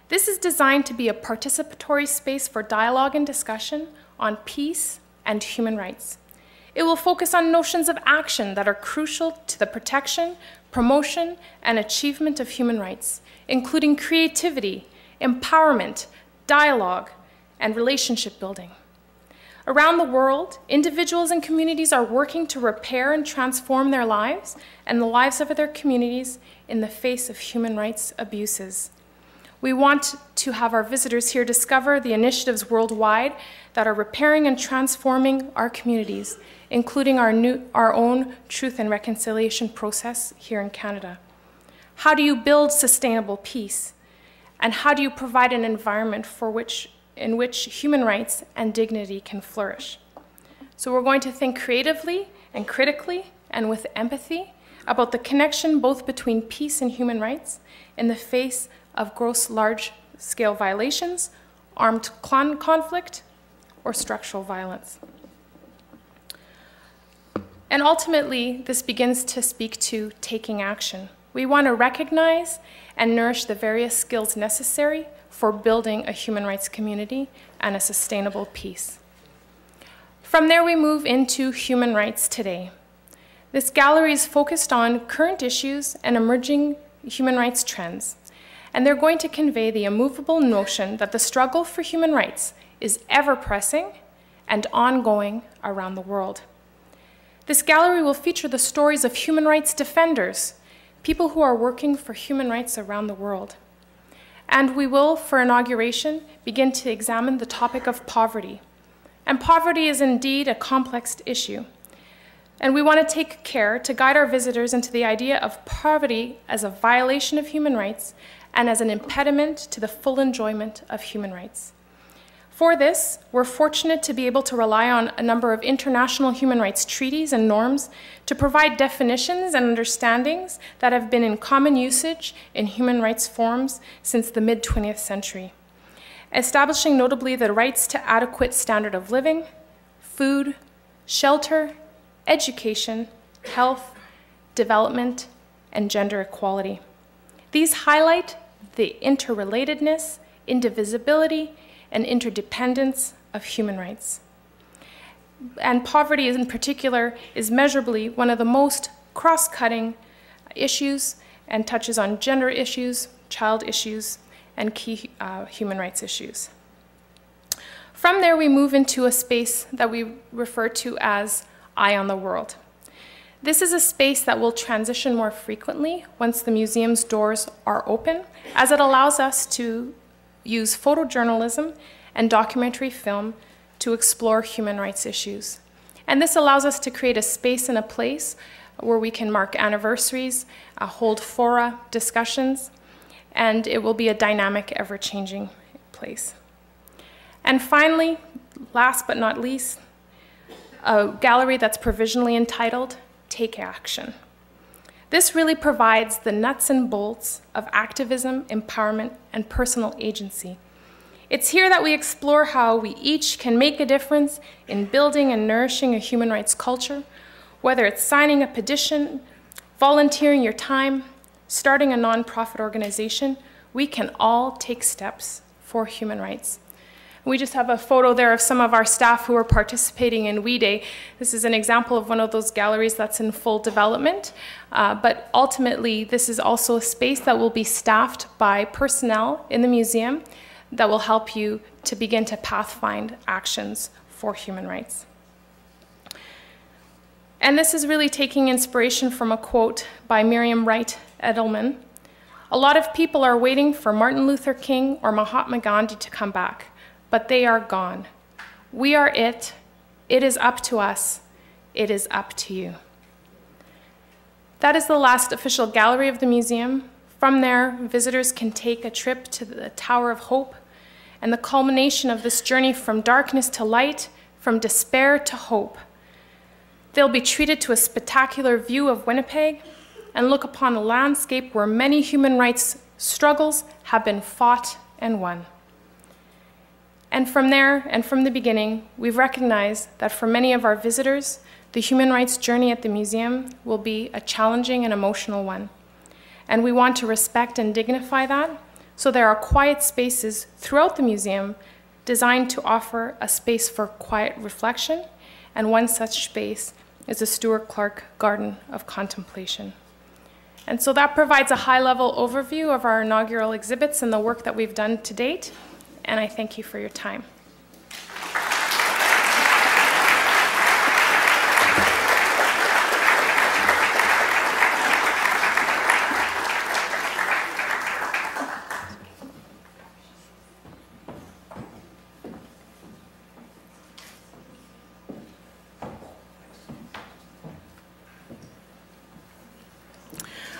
This is designed to be a participatory space for dialogue and discussion on peace and human rights. It will focus on notions of action that are crucial to the protection, promotion, and achievement of human rights, including creativity, empowerment, dialogue, and relationship building. Around the world, individuals and communities are working to repair and transform their lives and the lives of their communities in the face of human rights abuses. We want to have our visitors here discover the initiatives worldwide that are repairing and transforming our communities, including our own Truth and Reconciliation process here in Canada. How do you build sustainable peace? And how do you provide an environment in which human rights and dignity can flourish? So we're going to think creatively and critically and with empathy about the connection both between peace and human rights in the face of gross large-scale violations, armed conflict, or structural violence. And ultimately, this begins to speak to taking action. We want to recognize and nourish the various skills necessary for building a human rights community and a sustainable peace. From there, we move into human rights today. This gallery is focused on current issues and emerging human rights trends, and they're going to convey the immovable notion that the struggle for human rights is ever-pressing and ongoing around the world. This gallery will feature the stories of human rights defenders, people who are working for human rights around the world. And we will, for inauguration, begin to examine the topic of poverty. And poverty is indeed a complex issue. And we want to take care to guide our visitors into the idea of poverty as a violation of human rights and as an impediment to the full enjoyment of human rights. For this, we're fortunate to be able to rely on a number of international human rights treaties and norms to provide definitions and understandings that have been in common usage in human rights forums since the mid-20th century, establishing notably the rights to adequate standard of living, food, shelter, education, health, development, and gender equality. These highlight the interrelatedness, indivisibility, and interdependence of human rights. And poverty in particular is measurably one of the most cross-cutting issues and touches on gender issues, child issues, and key human rights issues. From there, we move into a space that we refer to as Eye on the World. This is a space that will transition more frequently once the museum's doors are open, as it allows us to use photojournalism and documentary film to explore human rights issues. And this allows us to create a space and a place where we can mark anniversaries, hold fora, discussions, and it will be a dynamic, ever-changing place. And finally, last but not least, a gallery that's provisionally entitled Take Action. This really provides the nuts and bolts of activism, empowerment, and personal agency. It's here that we explore how we each can make a difference in building and nourishing a human rights culture, whether it's signing a petition, volunteering your time, starting a nonprofit organization. We can all take steps for human rights. We just have a photo there of some of our staff who are participating in We Day. This is an example of one of those galleries that's in full development, but ultimately this is also a space that will be staffed by personnel in the museum that will help you to begin to pathfind actions for human rights. And this is really taking inspiration from a quote by Miriam Wright Edelman. A lot of people are waiting for Martin Luther King or Mahatma Gandhi to come back, but they are gone. We are it. It is up to us. It is up to you. That is the last official gallery of the museum. From there, visitors can take a trip to the Tower of Hope and the culmination of this journey from darkness to light, from despair to hope. They'll be treated to a spectacular view of Winnipeg and look upon a landscape where many human rights struggles have been fought and won. And from there, and from the beginning, we've recognized that for many of our visitors, the human rights journey at the museum will be a challenging and emotional one. And we want to respect and dignify that, so there are quiet spaces throughout the museum designed to offer a space for quiet reflection, and one such space is the Stuart Clark Garden of Contemplation. And so that provides a high-level overview of our inaugural exhibits and the work that we've done to date. And I thank you for your time.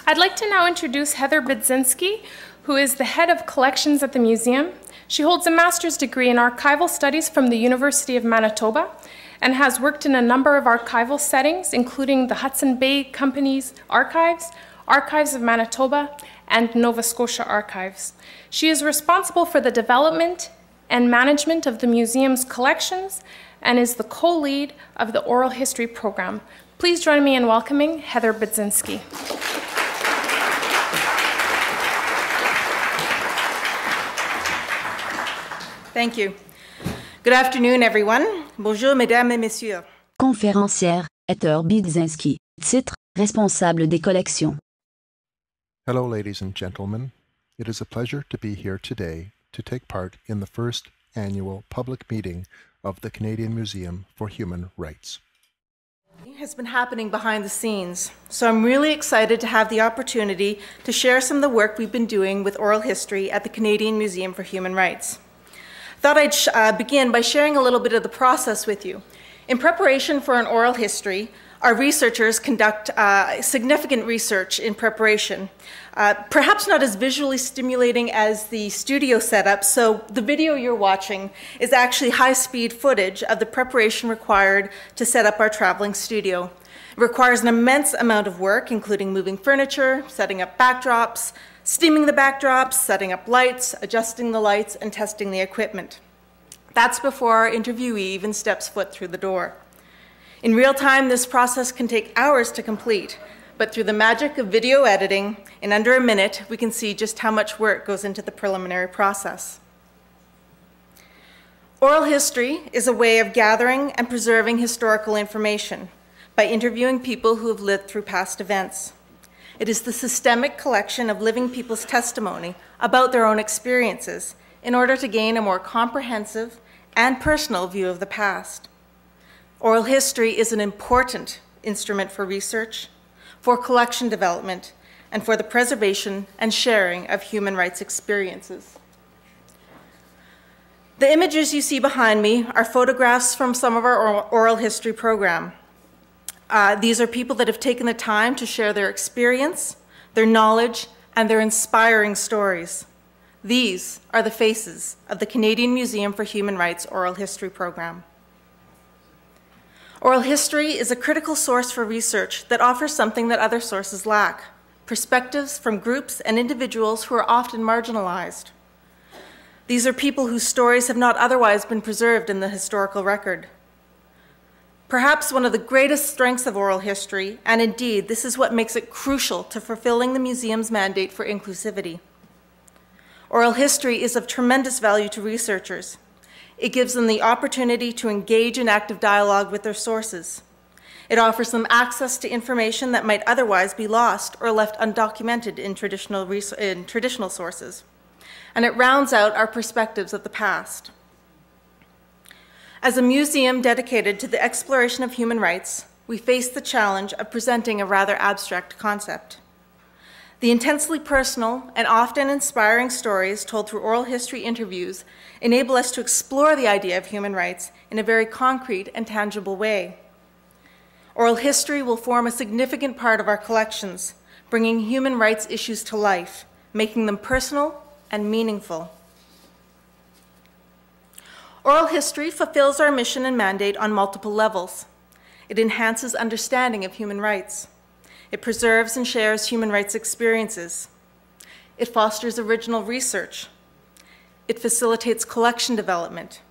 I'd like to now introduce Heather Budzinski, who is the head of collections at the museum. She holds a master's degree in archival studies from the University of Manitoba and has worked in a number of archival settings, including the Hudson Bay Company's archives, Archives of Manitoba, and Nova Scotia Archives. She is responsible for the development and management of the museum's collections and is the co-lead of the oral history program. Please join me in welcoming Heather Budzinski. Thank you. Good afternoon, everyone. Bonjour, mesdames et messieurs. Conférencière, Heather Budzinski. Titre, responsable des collections. Hello, ladies and gentlemen. It is a pleasure to be here today to take part in the first annual public meeting of the Canadian Museum for Human Rights. It has been happening behind the scenes, so I'm really excited to have the opportunity to share some of the work we've been doing with oral history at the Canadian Museum for Human Rights. I thought I'd begin by sharing a little bit of the process with you. In preparation for an oral history, our researchers conduct significant research in preparation, perhaps not as visually stimulating as the studio setup, so the video you're watching is actually high-speed footage of the preparation required to set up our traveling studio. It requires an immense amount of work, including moving furniture, setting up backdrops, steaming the backdrops, setting up lights, adjusting the lights, and testing the equipment. That's before our interviewee even steps foot through the door. In real time, this process can take hours to complete, but through the magic of video editing, in under a minute, we can see just how much work goes into the preliminary process. Oral history is a way of gathering and preserving historical information by interviewing people who have lived through past events. It is the systemic collection of living people's testimony about their own experiences in order to gain a more comprehensive and personal view of the past. Oral history is an important instrument for research, for collection development, and for the preservation and sharing of human rights experiences. The images you see behind me are photographs from some of our oral history program. These are people that have taken the time to share their experience, their knowledge, and their inspiring stories. These are the faces of the Canadian Museum for Human Rights Oral History Program. Oral history is a critical source for research that offers something that other sources lack: perspectives from groups and individuals who are often marginalized. These are people whose stories have not otherwise been preserved in the historical record. Perhaps one of the greatest strengths of oral history, and indeed this is what makes it crucial to fulfilling the museum's mandate for inclusivity. Oral history is of tremendous value to researchers. It gives them the opportunity to engage in active dialogue with their sources. It offers them access to information that might otherwise be lost or left undocumented in traditional sources. And it rounds out our perspectives of the past. As a museum dedicated to the exploration of human rights, we face the challenge of presenting a rather abstract concept. The intensely personal and often inspiring stories told through oral history interviews enable us to explore the idea of human rights in a very concrete and tangible way. Oral history will form a significant part of our collections, bringing human rights issues to life, making them personal and meaningful. Oral history fulfills our mission and mandate on multiple levels. It enhances understanding of human rights. It preserves and shares human rights experiences. It fosters original research. It facilitates collection development.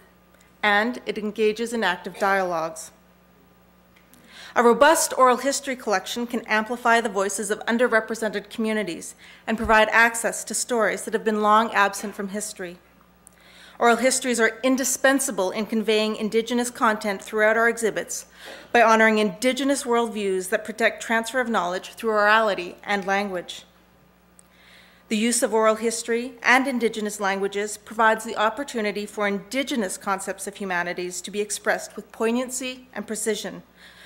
And it engages in active dialogues. A robust oral history collection can amplify the voices of underrepresented communities and provide access to stories that have been long absent from history. Oral histories are indispensable in conveying Indigenous content throughout our exhibits by honoring Indigenous worldviews that protect transfer of knowledge through orality and language. The use of oral history and Indigenous languages provides the opportunity for Indigenous concepts of humanities to be expressed with poignancy and precision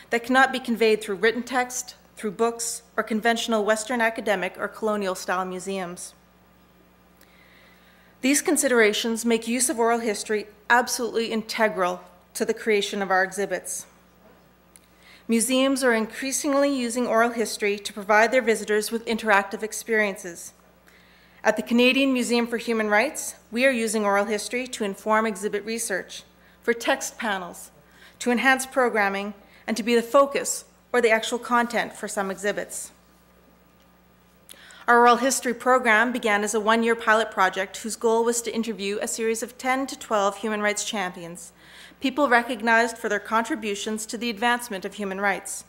that cannot be conveyed through written text, through books, or conventional Western academic or colonial-style museums. These considerations make use of oral history absolutely integral to the creation of our exhibits. Museums are increasingly using oral history to provide their visitors with interactive experiences. At the Canadian Museum for Human Rights, we are using oral history to inform exhibit research, for text panels, to enhance programming, and to be the focus or the actual content for some exhibits. Our oral history program began as a one-year pilot project whose goal was to interview a series of 10 to 12 human rights champions, people recognized for their contributions to the advancement of human rights.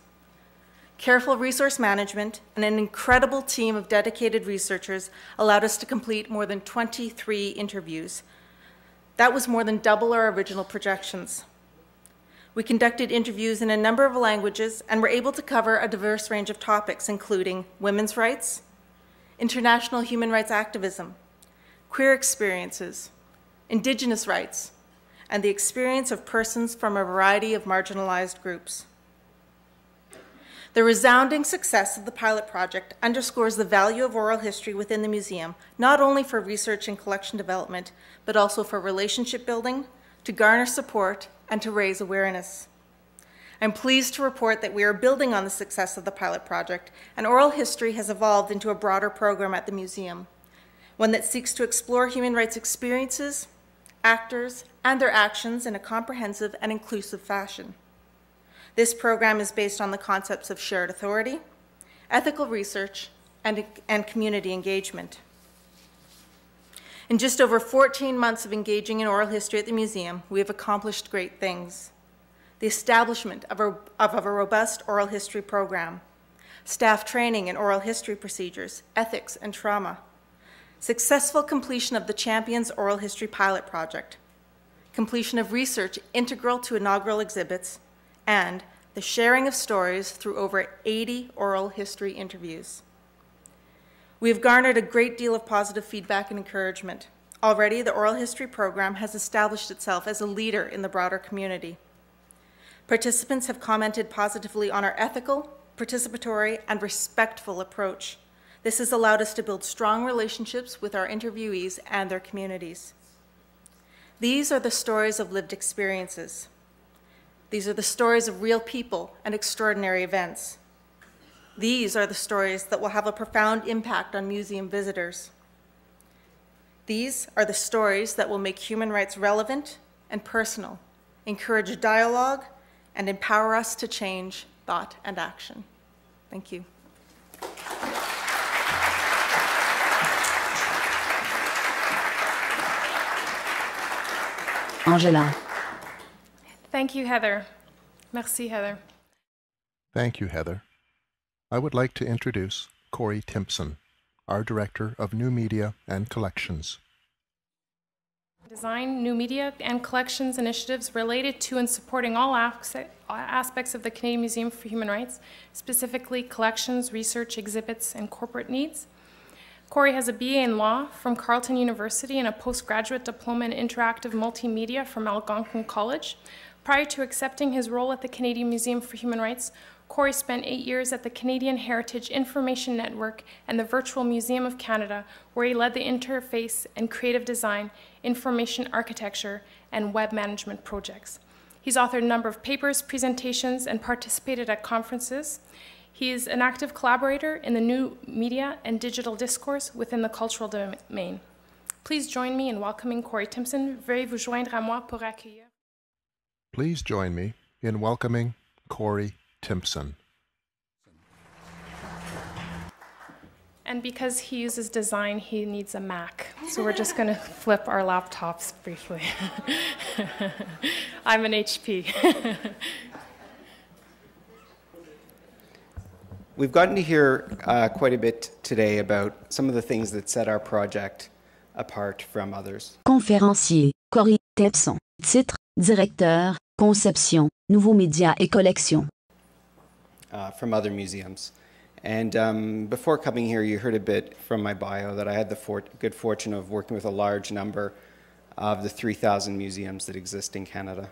Careful resource management and an incredible team of dedicated researchers allowed us to complete more than 23 interviews. That was more than double our original projections. We conducted interviews in a number of languages and were able to cover a diverse range of topics, including women's rights, international human rights activism, queer experiences, Indigenous rights, and the experience of persons from a variety of marginalized groups. The resounding success of the pilot project underscores the value of oral history within the museum, not only for research and collection development, but also for relationship building, to garner support, and to raise awareness. I'm pleased to report that we are building on the success of the pilot project, and oral history has evolved into a broader program at the museum, one that seeks to explore human rights experiences, actors, and their actions in a comprehensive and inclusive fashion. This program is based on the concepts of shared authority, ethical research, and community engagement. In just over 14 months of engaging in oral history at the museum, we have accomplished great things. The establishment of a robust oral history program, staff training in oral history procedures, ethics, and trauma, successful completion of the Champions Oral History Pilot Project, completion of research integral to inaugural exhibits, and the sharing of stories through over 80 oral history interviews. We have garnered a great deal of positive feedback and encouragement. Already, the oral history program has established itself as a leader in the broader community. Participants have commented positively on our ethical, participatory, and respectful approach. This has allowed us to build strong relationships with our interviewees and their communities. These are the stories of lived experiences. These are the stories of real people and extraordinary events. These are the stories that will have a profound impact on museum visitors. These are the stories that will make human rights relevant and personal, encourage dialogue, and empower us to change thought and action. Thank you. Angela. Thank you, Heather. Merci, Heather. Thank you, Heather. I would like to introduce Corey Timpson, our Director of New Media and Collections. Design new media and collections initiatives related to and supporting all aspects of the Canadian Museum for Human Rights, specifically collections, research, exhibits, and corporate needs. Corey has a BA in Law from Carleton University and a postgraduate diploma in Interactive Multimedia from Algonquin College. Prior to accepting his role at the Canadian Museum for Human Rights, Corey spent 8 years at the Canadian Heritage Information Network and the Virtual Museum of Canada, where he led the interface and creative design, information architecture, and web management projects. He's authored a number of papers, presentations, and participated at conferences. He is an active collaborator in the new media and digital discourse within the cultural domain. Please join me in welcoming Corey Timpson. Veuillez vous joindre à moi pour accueillir. Please join me in welcoming Corey Timpson. And because he uses design, he needs a Mac. So we're just going to flip our laptops briefly. I'm an HP. We've gotten to hear quite a bit today about some of the things that set our project apart from others. Conférencier, Corey Timpson. Titre, Directeur, Conception, Nouveaux médias et collections. From other museums. And before coming here, you heard a bit from my bio that I had the good fortune of working with a large number of the 3,000 museums that exist in Canada.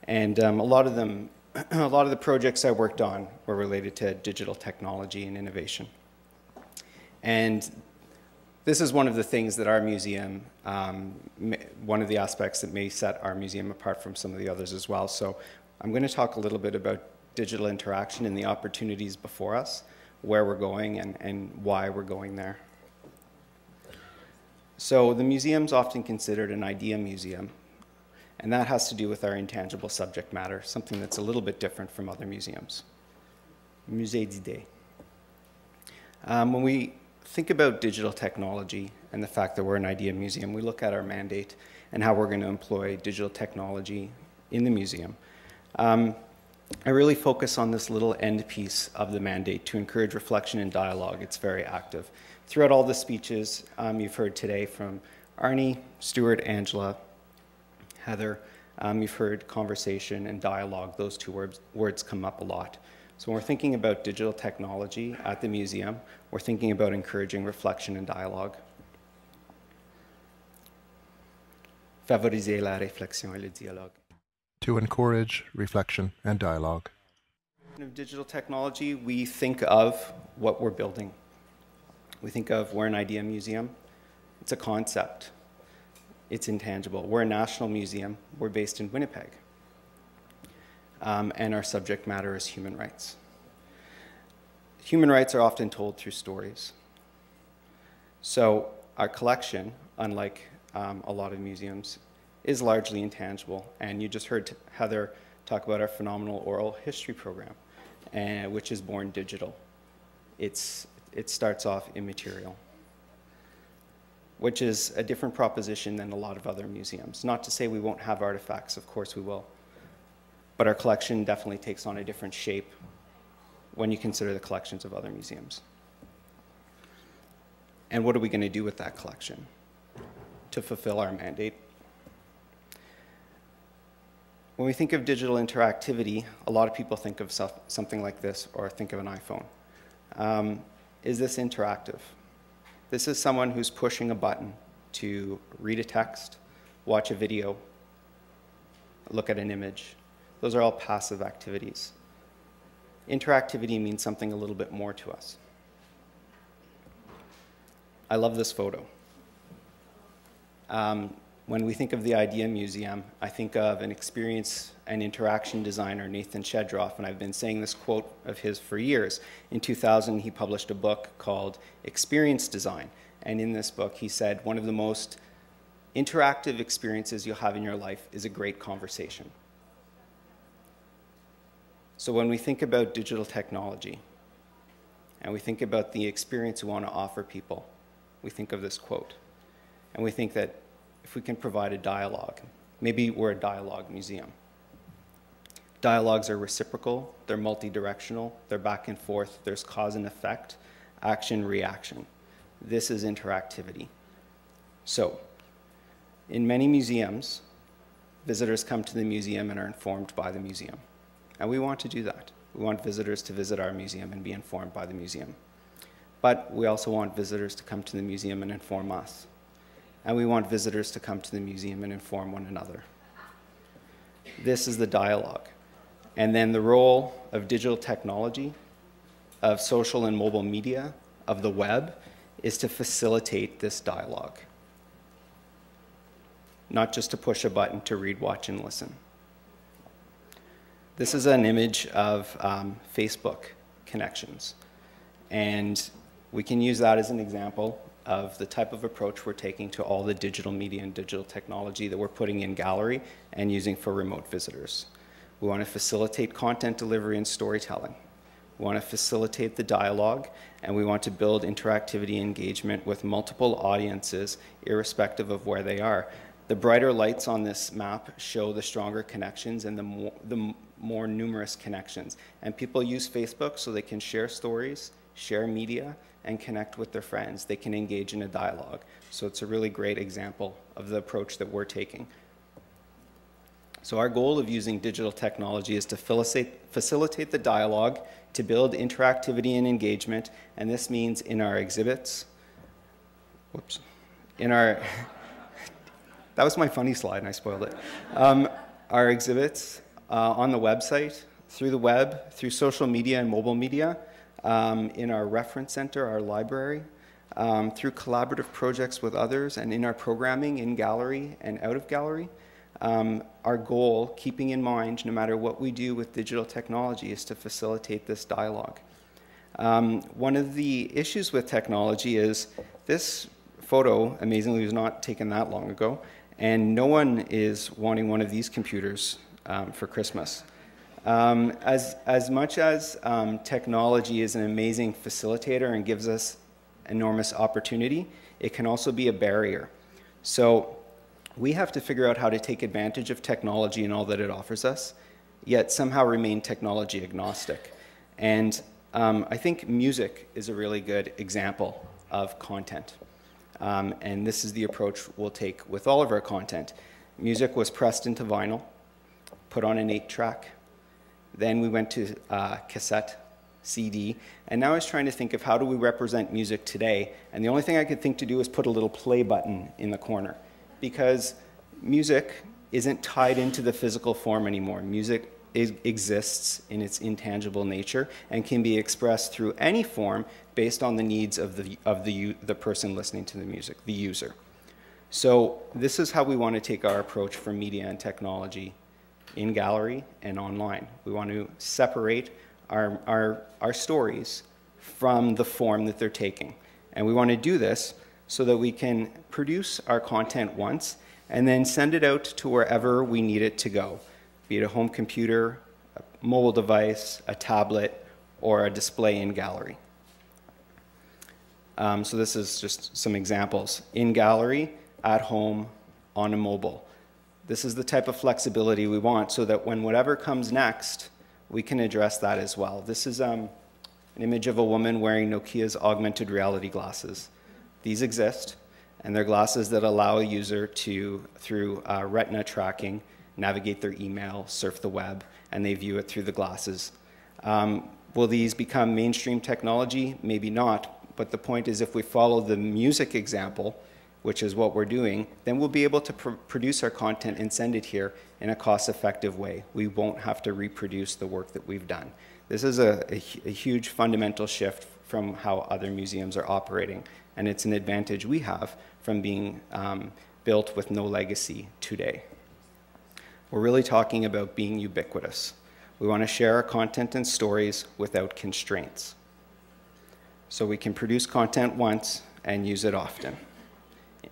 And a lot of the projects I worked on were related to digital technology and innovation. And this is one of the things that our museum, one of the aspects that may set our museum apart from some of the others as well. So I'm going to talk a little bit about digital interaction and the opportunities before us, where we're going and why we're going there. So the museum's often considered an idea museum, and that has to do with our intangible subject matter, something that's a little bit different from other museums. Musée d'idées. When we think about digital technology and the fact that we're an idea museum, we look at our mandate and how we're going to employ digital technology in the museum. I really focus on this little end piece of the mandate to encourage reflection and dialogue. It's very active. Throughout all the speeches you've heard today from Arnie, Stuart, Angela, Heather, you've heard conversation and dialogue. Those two words come up a lot. So when we're thinking about digital technology at the museum, we're thinking about encouraging reflection and dialogue. Favoriser la réflexion et le dialogue. To encourage reflection and dialogue. Of digital technology, we think of what we're building. We think of we're an idea museum. It's a concept. It's intangible. We're a national museum. We're based in Winnipeg. and our subject matter is human rights. Human rights are often told through stories. So our collection, unlike a lot of museums, is largely intangible. And you just heard Heather talk about our phenomenal oral history program, which is born digital. It starts off immaterial, which is a different proposition than a lot of other museums. Not to say we won't have artifacts, of course we will. But our collection definitely takes on a different shape when you consider the collections of other museums. And what are we going to do with that collection to fulfill our mandate? When we think of digital interactivity, a lot of people think of something like this or think of an iPhone. Is this interactive? This is someone who's pushing a button to read a text, watch a video, look at an image. Those are all passive activities. Interactivity means something a little bit more to us. I love this photo. When we think of the Idea Museum, I think of an experience and interaction designer, Nathan Shedroff, and I've been saying this quote of his for years. In 2000, he published a book called Experience Design, and in this book, he said, one of the most interactive experiences you'll have in your life is a great conversation. So when we think about digital technology, and we think about the experience we want to offer people, we think of this quote, and we think that if we can provide a dialogue, maybe we're a dialogue museum. Dialogues are reciprocal, they're multi-directional, they're back and forth, there's cause and effect, action, reaction. This is interactivity. So, in many museums, visitors come to the museum and are informed by the museum. And we want to do that. We want visitors to visit our museum and be informed by the museum. But we also want visitors to come to the museum and inform us. And we want visitors to come to the museum and inform one another. This is the dialogue. And then the role of digital technology, of social and mobile media, of the web, is to facilitate this dialogue. Not just to push a button to read, watch, and listen. This is an image of Facebook connections. And we can use that as an example of the type of approach we're taking to all the digital media and digital technology that we're putting in gallery and using for remote visitors. We want to facilitate content delivery and storytelling. We want to facilitate the dialogue, and we want to build interactivity engagement with multiple audiences, irrespective of where they are. The brighter lights on this map show the stronger connections and the more numerous connections. And people use Facebook so they can share stories, share media, and connect with their friends. They can engage in a dialogue. So it's a really great example of the approach that we're taking. So our goal of using digital technology is to facilitate the dialogue, to build interactivity and engagement, and this means in our exhibits, that was my funny slide and I spoiled it. Our exhibits on the website, through the web, through social media and mobile media, in our reference center, our library, through collaborative projects with others, and in our programming in gallery and out of gallery. Our goal, keeping in mind, no matter what we do with digital technology, is to facilitate this dialogue. One of the issues with technology is this photo, amazingly, was not taken that long ago, and no one is wanting one of these computers for Christmas. As much as technology is an amazing facilitator and gives us enormous opportunity, it can also be a barrier. So we have to figure out how to take advantage of technology and all that it offers us, yet somehow remain technology agnostic. And I think music is a really good example of content. And this is the approach we'll take with all of our content. Music was pressed into vinyl, put on an 8-track. Then we went to cassette, CD, and now I was trying to think of how do we represent music today, and the only thing I could think to do is put a little play button in the corner, because music isn't tied into the physical form anymore. Music exists in its intangible nature and can be expressed through any form based on the needs of the person listening to the music, the user. So this is how we want to take our approach for media and technology in gallery and online. We want to separate our stories from the form that they're taking. And we want to do this so that we can produce our content once and then send it out to wherever we need it to go, be it a home computer, a mobile device, a tablet, or a display in gallery. So this is just some examples. In gallery, at home, on a mobile. This is the type of flexibility we want so that when whatever comes next, we can address that as well. This is an image of a woman wearing Nokia's augmented reality glasses. These exist, and they're glasses that allow a user to, through retina tracking, navigate their email, surf the web, and they view it through the glasses. Will these become mainstream technology? Maybe not, but the point is if we follow the music example, which is what we're doing, then we'll be able to produce our content and send it here in a cost-effective way. We won't have to reproduce the work that we've done. This is a huge fundamental shift from how other museums are operating, and it's an advantage we have from being built with no legacy today. We're really talking about being ubiquitous. We want to share our content and stories without constraints. So we can produce content once and use it often.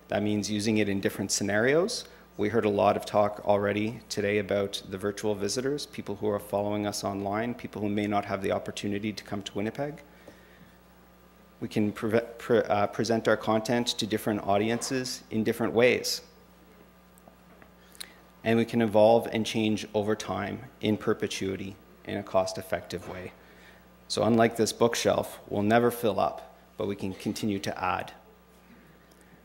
That means using it in different scenarios. We heard a lot of talk already today about the virtual visitors, people who are following us online, people who may not have the opportunity to come to Winnipeg. We can present our content to different audiences in different ways. And we can evolve and change over time in perpetuity in a cost-effective way. So unlike this bookshelf, we'll never fill up, but we can continue to add.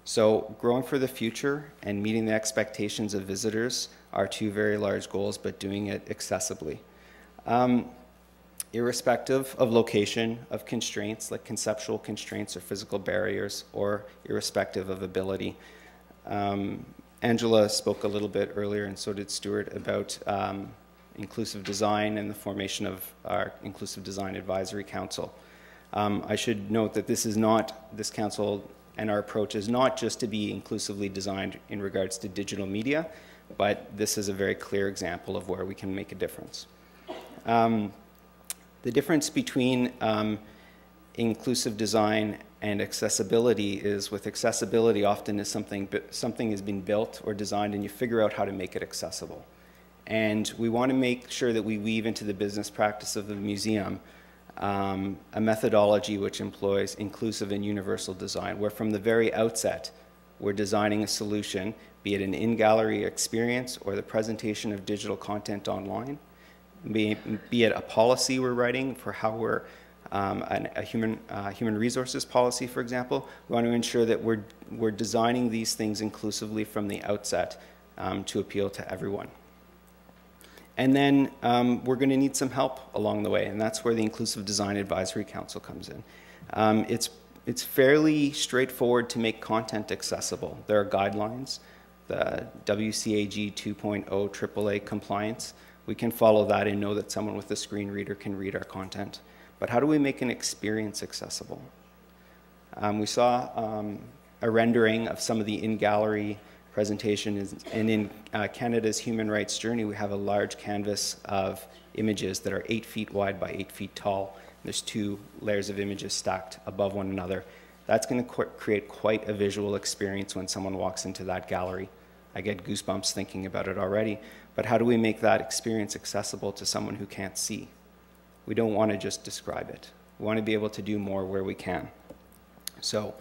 So growing for the future and meeting the expectations of visitors are two very large goals, but doing it accessibly. Irrespective of location, of constraints, like conceptual constraints or physical barriers, or irrespective of ability. Angela spoke a little bit earlier, and so did Stuart, about inclusive design and the formation of our Inclusive Design Advisory Council. I should note that this council and our approach is not just to be inclusively designed in regards to digital media, but this is a very clear example of where we can make a difference. The difference between inclusive design and accessibility is with accessibility often is something has been built or designed and you figure out how to make it accessible. And we want to make sure that we weave into the business practice of the museum a methodology which employs inclusive and universal design, where from the very outset, we're designing a solution, be it an in-gallery experience or the presentation of digital content online, be it a policy we're writing for how we're a human resources policy, for example. We want to ensure that we're designing these things inclusively from the outset to appeal to everyone. And then we're going to need some help along the way, and that's where the Inclusive Design Advisory Council comes in. It's fairly straightforward to make content accessible. There are guidelines, the WCAG 2.0 AAA compliance. We can follow that and know that someone with a screen reader can read our content. But how do we make an experience accessible? We saw a rendering of some of the in-gallery presentation, and in Canada's Human Rights Journey, we have a large canvas of images that are 8 feet wide by 8 feet tall. There's 2 layers of images stacked above one another. That's going to create quite a visual experience when someone walks into that gallery. I get goosebumps thinking about it already. But how do we make that experience accessible to someone who can't see? We don't want to just describe it. We want to be able to do more where we can. So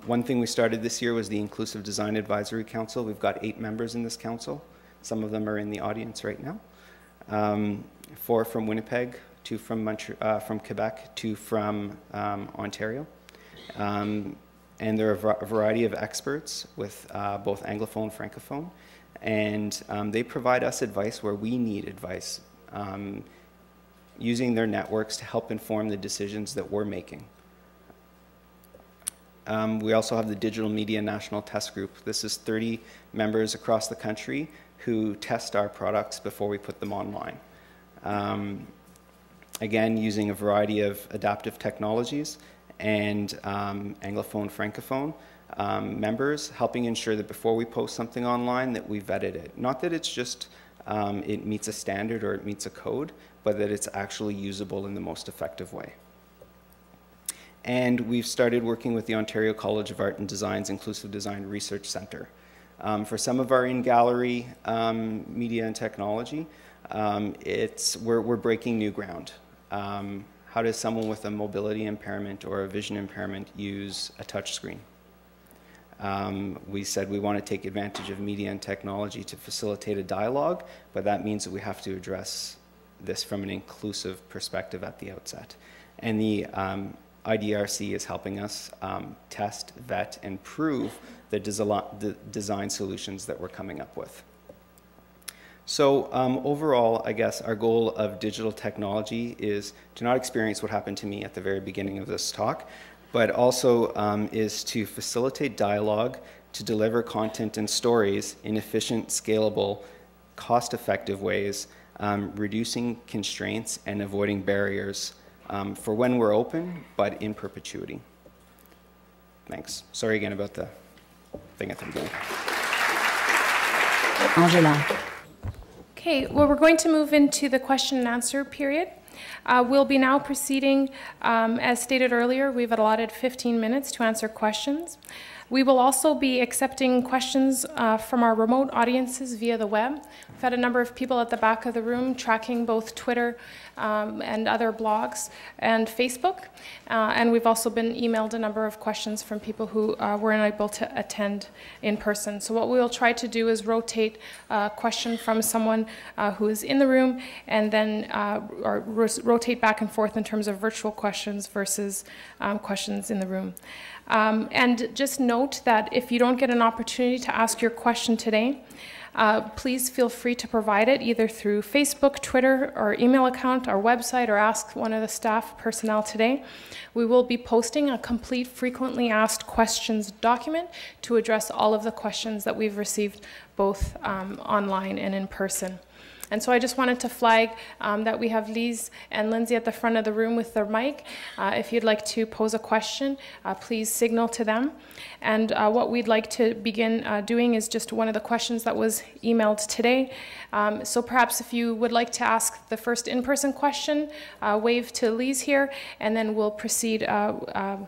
one thing we started this year was the Inclusive Design Advisory Council. We've got 8 members in this council. Some of them are in the audience right now. 4 from Winnipeg, 2 from Quebec, 2 from Ontario. And there are a variety of experts with both Anglophone, Francophone. And they provide us advice where we need advice, using their networks to help inform the decisions that we're making. We also have the Digital Media National Test Group. This is 30 members across the country who test our products before we put them online. Again, using a variety of adaptive technologies and Anglophone, Francophone members, helping ensure that before we post something online that we vetted it. Not that it's just it meets a standard or it meets a code, but that it's actually usable in the most effective way. And we've started working with the Ontario College of Art and Design's Inclusive Design Research Centre. For some of our in-gallery media and technology, we're breaking new ground. How does someone with a mobility impairment or a vision impairment use a touch screen? We said we want to take advantage of media and technology to facilitate a dialogue, but that means that we have to address this from an inclusive perspective at the outset. And the IDRC is helping us test, vet, and prove the design solutions that we're coming up with. So overall, I guess our goal of digital technology is to not experience what happened to me at the very beginning of this talk, but also is to facilitate dialogue, to deliver content and stories in efficient, scalable, cost-effective ways, reducing constraints and avoiding barriers for when we're open, but in perpetuity. Thanks. Sorry again about the thing at the beginning. Angela. Okay, well, we're going to move into the question and answer period. We'll be now proceeding, as stated earlier, we've allotted 15 minutes to answer questions. We will also be accepting questions from our remote audiences via the web. We've had a number of people at the back of the room tracking both Twitter and other blogs and Facebook. And we've also been emailed a number of questions from people who were unable to attend in person. So what we'll try to do is rotate a question from someone who is in the room and then rotate back and forth in terms of virtual questions versus questions in the room. And just note that if you don't get an opportunity to ask your question today, please feel free to provide it either through Facebook, Twitter, or email account, our website, or ask one of the staff personnel today. We will be posting a complete frequently asked questions document to address all of the questions that we've received both online and in person. And so I just wanted to flag that we have Lise and Lindsay at the front of the room with their mic. If you'd like to pose a question, please signal to them. And what we'd like to begin doing is just one of the questions that was emailed today. So perhaps if you would like to ask the first in-person question, wave to Lise here, and then we'll proceed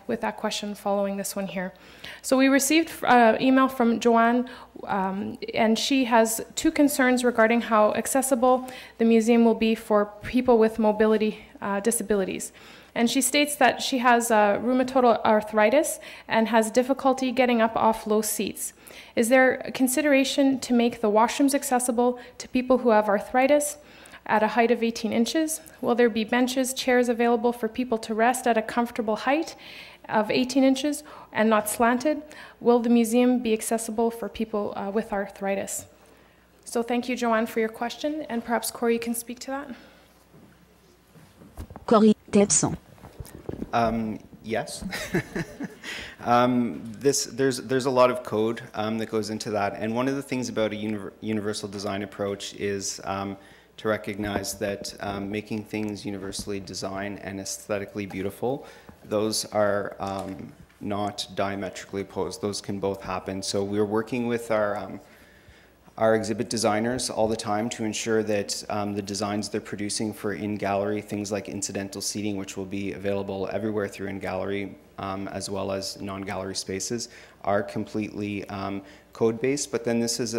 with that question following this one here. So we received email from Joanne, and she has two concerns regarding how accessible the museum will be for people with mobility disabilities. And she states that she has rheumatoid arthritis and has difficulty getting up off low seats. Is there a consideration to make the washrooms accessible to people who have arthritis at a height of 18 inches? Will there be benches, chairs available for people to rest at a comfortable height of 18 inches and not slanted? Will the museum be accessible for people with arthritis? So thank you, Joanne, for your question, and perhaps Corey, you can speak to that. Corey Tepson. Yes. There's a lot of code that goes into that, and one of the things about a universal design approach is to recognize that making things universally designed and aesthetically beautiful, those are not diametrically opposed. Those can both happen. So we're working with our exhibit designers all the time to ensure that the designs they're producing for in-gallery, things like incidental seating, which will be available everywhere through in-gallery, as well as non-gallery spaces, are completely code-based. But then this is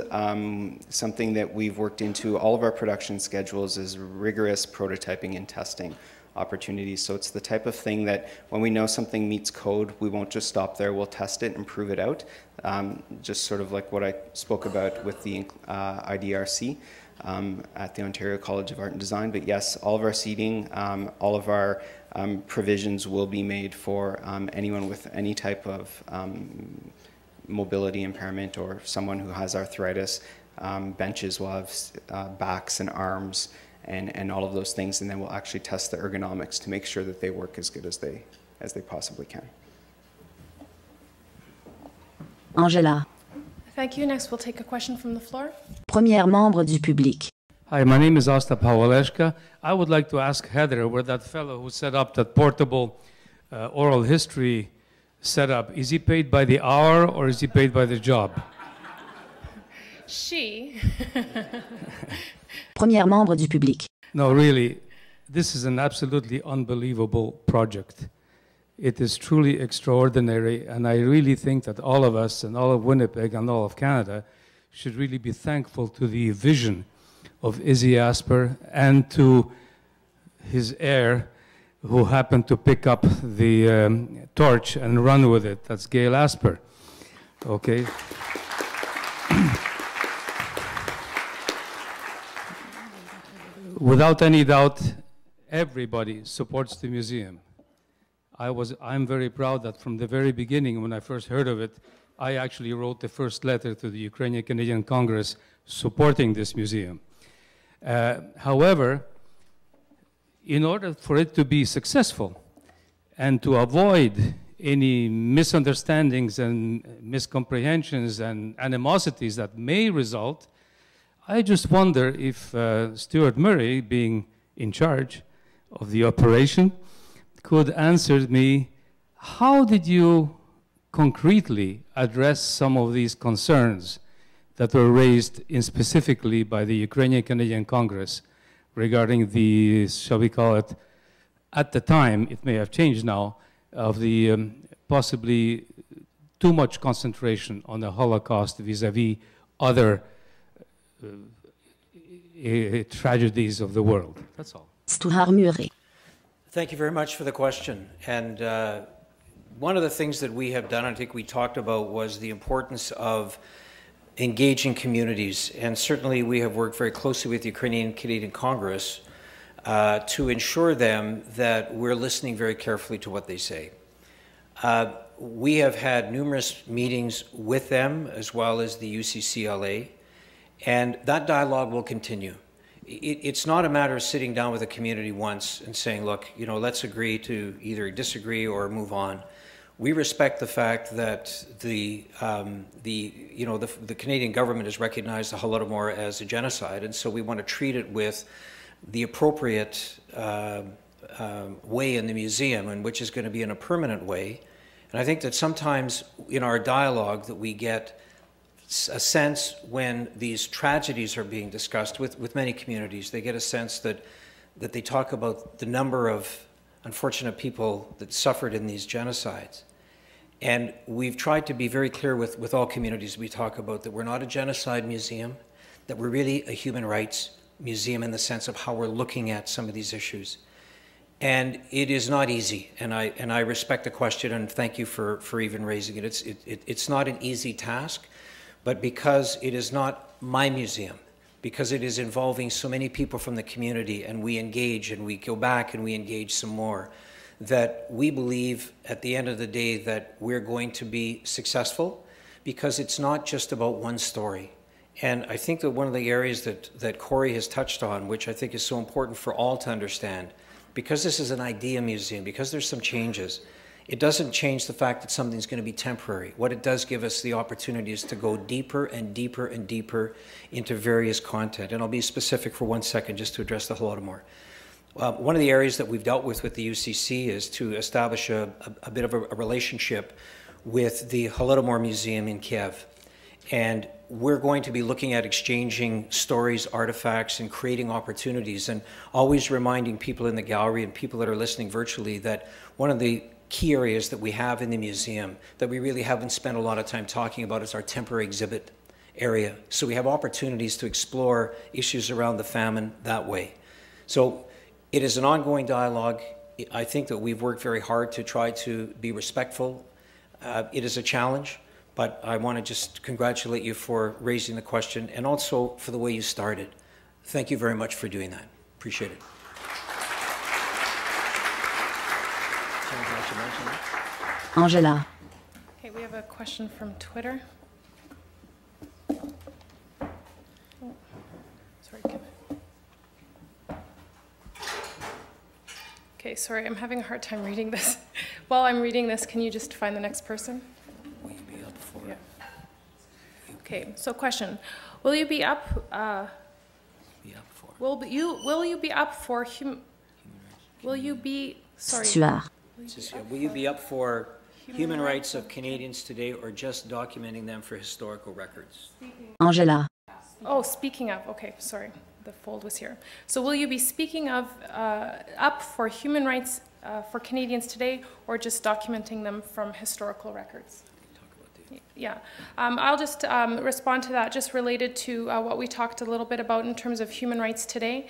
something that we've worked into all of our production schedules is rigorous prototyping and testing opportunities. So it's the type of thing that when we know something meets code, we won't just stop there. We'll test it and prove it out. Just sort of like what I spoke about with the IDRC at the Ontario College of Art and Design. But yes, all of our seating, all of our provisions will be made for anyone with any type of mobility impairment or someone who has arthritis. Benches will have backs and arms and all of those things, and then we'll actually test the ergonomics to make sure that they work as good as they possibly can. Angela. Thank you. Next, we'll take a question from the floor. Premier membre du public. Hi, my name is Ostap Hawaleshka. I would like to ask Heather, where that fellow who set up that portable oral history setup, is he paid by the hour or is he paid by the job? She. Premier membre du public. No, really, this is an absolutely unbelievable project. It is truly extraordinary, and I really think that all of us and all of Winnipeg and all of Canada should really be thankful to the vision of Izzy Asper and to his heir, who happened to pick up the torch and run with it. That's Gail Asper. Okay. Without any doubt, everybody supports the museum. I'm very proud that from the very beginning, when I first heard of it, I actually wrote the first letter to the Ukrainian Canadian Congress supporting this museum. However, in order for it to be successful and to avoid any misunderstandings and miscomprehensions and animosities that may result, I just wonder if Stuart Murray, being in charge of the operation, could answer me, how did you concretely address some of these concerns that were raised specifically by the Ukrainian Canadian Congress regarding the, shall we call it, at the time, it may have changed now, of the possibly too much concentration on the Holocaust vis-à-vis other tragedies of the world. That's all. Stuart Murray. Thank you very much for the question. And one of the things that we have done, I think we talked about, was the importance of engaging communities. And certainly we have worked very closely with the Ukrainian Canadian Congress to ensure them that we're listening very carefully to what they say. We have had numerous meetings with them, as well as the UCCLA, and that dialogue will continue. It's not a matter of sitting down with a community once and saying, look, you know, let's agree to either disagree or move on. We respect the fact that the Canadian government has recognized the Holodomor as a genocide, and so we want to treat it with the appropriate way in the museum, and which is going to be in a permanent way. And I think that sometimes in our dialogue that we get a sense when these tragedies are being discussed with many communities, they get a sense that they talk about the number of unfortunate people that suffered in these genocides. And we've tried to be very clear with all communities we talk about that we're not a genocide museum, that we're really a human rights museum in the sense of how we're looking at some of these issues. And it is not easy, and I respect the question and thank you for even raising it. It's not an easy task, but because it is not my museum, because it is involving so many people from the community, and we engage and we go back and we engage some more, that we believe at the end of the day that we're going to be successful, because it's not just about one story. And I think that one of the areas that Corey has touched on, which I think is so important for all to understand, because this is an idea museum, because there's some changes, it doesn't change the fact that something's going to be temporary. What it does give us the opportunity is to go deeper and deeper and deeper into various content. And I'll be specific for 1 second just to address the Holodomor. One of the areas that we've dealt with the UCC is to establish a bit of a relationship with the Holodomor Museum in Kiev. And we're going to be looking at exchanging stories, artifacts, and creating opportunities, and always reminding people in the gallery and people that are listening virtually that one of the key areas that we have in the museum that we really haven't spent a lot of time talking about is our temporary exhibit area. So we have opportunities to explore issues around the famine that way. So it is an ongoing dialogue. I think that we've worked very hard to try to be respectful. It is a challenge, but I want to just congratulate you for raising the question and also for the way you started. Thank you very much for doing that. Appreciate it. Angela. Okay, we have a question from Twitter. Oh, sorry, okay, sorry, I'm having a hard time reading this. While I'm reading this, can you just find the next person? Will you be up for it? Yeah. Okay, so question. Will you be up, will you be up for will you be, sorry. Stuart. Will you be up for human rights of Canadians today, or just documenting them for historical records? Angela. Oh, speaking of, okay, sorry, the fold was here. So will you be speaking of up for human rights for Canadians today, or just documenting them from historical records? Yeah, I'll just respond to that, just related to what we talked a little bit about in terms of human rights today.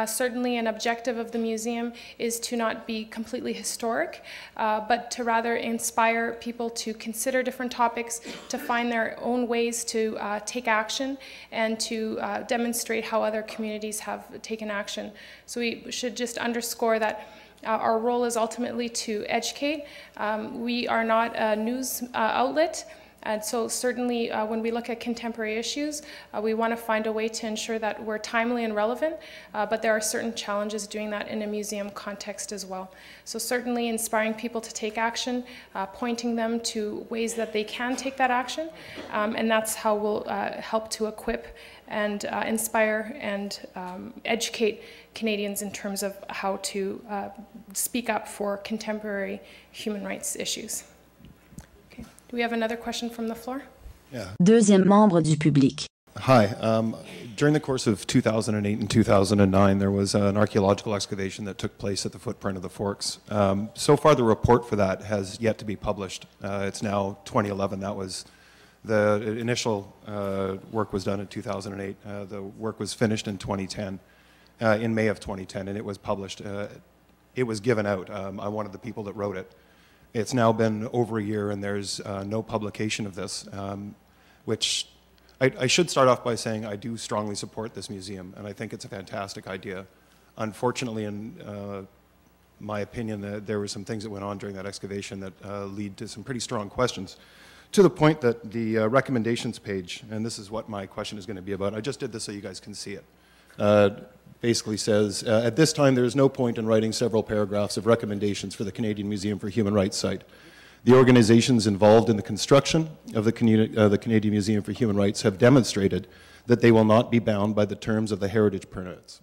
Certainly an objective of the museum is to not be completely historic, but to rather inspire people to consider different topics, to find their own ways to take action, and to demonstrate how other communities have taken action. So we should just underscore that our role is ultimately to educate. We are not a news outlet, and so certainly when we look at contemporary issues, we want to find a way to ensure that we're timely and relevant, but there are certain challenges doing that in a museum context as well. So certainly inspiring people to take action, pointing them to ways that they can take that action, and that's how we'll help to equip and inspire and educate Canadians in terms of how to speak up for contemporary human rights issues. Okay. Do we have another question from the floor? Yeah. Deuxième membre du public. Hi. During the course of 2008 and 2009, there was an archaeological excavation that took place at the footprint of the Forks. So far, the report for that has yet to be published. It's now 2011. That was the initial work was done in 2008. The work was finished in 2010, in May of 2010, and it was published. It was given out. I'm one of the people that wrote it. It's now been over a year, and there's no publication of this, which I should start off by saying I do strongly support this museum, and I think it's a fantastic idea. Unfortunately, in my opinion, there were some things that went on during that excavation that lead to some pretty strong questions, to the point that the recommendations page, and this is what my question is going to be about. I just did this so you guys can see it. Basically says, at this time there is no point in writing several paragraphs of recommendations for the Canadian Museum for Human Rights site. The organizations involved in the construction of the Canadian Museum for Human Rights have demonstrated that they will not be bound by the terms of the heritage permits.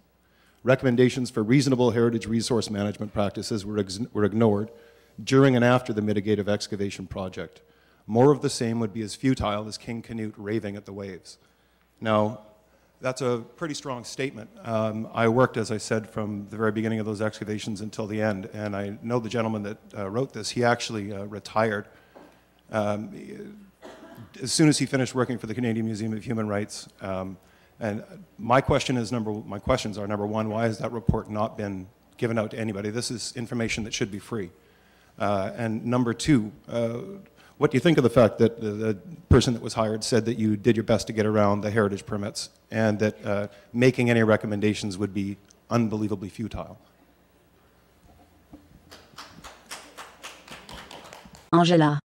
Recommendations for reasonable heritage resource management practices were ignored during and after the mitigative excavation project. More of the same would be as futile as King Canute raving at the waves. Now, that's a pretty strong statement. I worked, as I said, from the very beginning of those excavations until the end, and I know the gentleman that wrote this. He actually retired as soon as he finished working for the Canadian Museum of Human Rights. And my questions are, number one, why has that report not been given out to anybody? This is information that should be free. And number two, what do you think of the fact that the person that was hired said that you did your best to get around the heritage permits, and that making any recommendations would be unbelievably futile? Angela.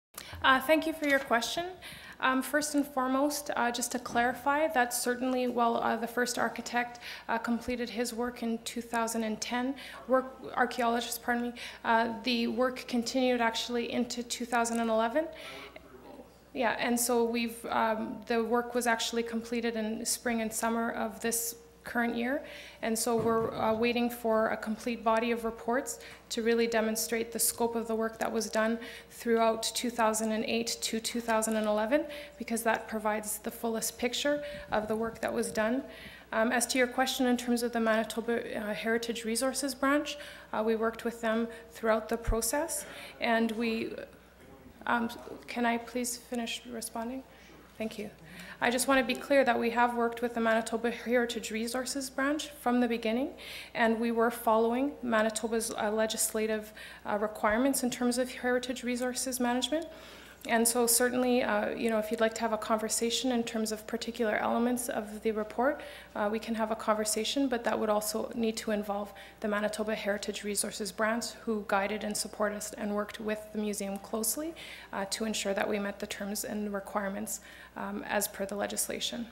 Thank you for your question. First and foremost, just to clarify, that certainly, while the first architect completed his work in 2010, archaeologist, pardon me, the work continued actually into 2011. Yeah, and so the work was actually completed in spring and summer of this current year, and so we're waiting for a complete body of reports to really demonstrate the scope of the work that was done throughout 2008 to 2011, because that provides the fullest picture of the work that was done. As to your question in terms of the Manitoba Heritage Resources Branch, we worked with them throughout the process, and can I please finish responding? Thank you. I just want to be clear that we have worked with the Manitoba Heritage Resources Branch from the beginning, and we were following Manitoba's legislative requirements in terms of heritage resources management. And so certainly, if you'd like to have a conversation in terms of particular elements of the report, we can have a conversation, but that would also need to involve the Manitoba Heritage Resources Branch, who guided and supported us and worked with the museum closely to ensure that we met the terms and requirements as per the legislation.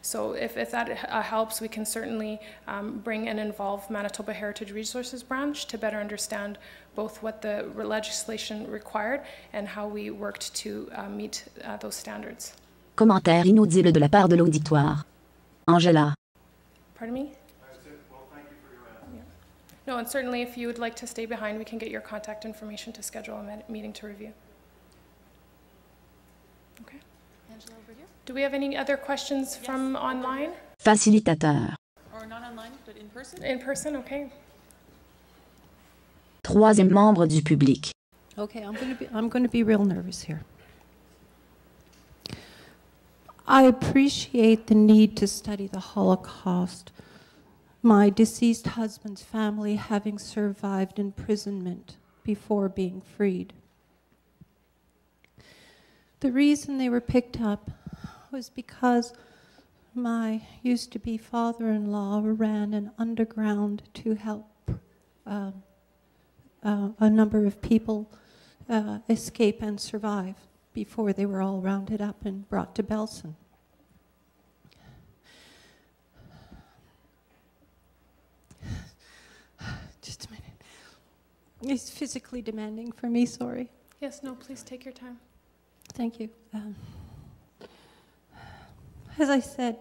So if that helps, we can certainly bring and involve Manitoba Heritage Resources Branch to better understand both what the legislation required and how we worked to meet those standards. Commentaire inaudible de la part de l'auditoire. Angela. Pardon me? Well, thank you for your answer. Yeah. No, and certainly if you would like to stay behind, we can get your contact information to schedule a meeting to review. Okay. Do we have any other questions from online? Facilitateur. Or not online, but in person? In person, okay. Troisième membre du public. Okay, I'm going to be real nervous here. I appreciate the need to study the Holocaust, my deceased husband's family having survived imprisonment before being freed. The reason they were picked up was because my used-to-be father-in-law ran an underground to help a number of people escape and survive before they were all rounded up and brought to Belsen. Just a minute. It's physically demanding for me, sorry. Yes, no, please take your time. Thank you. As I said,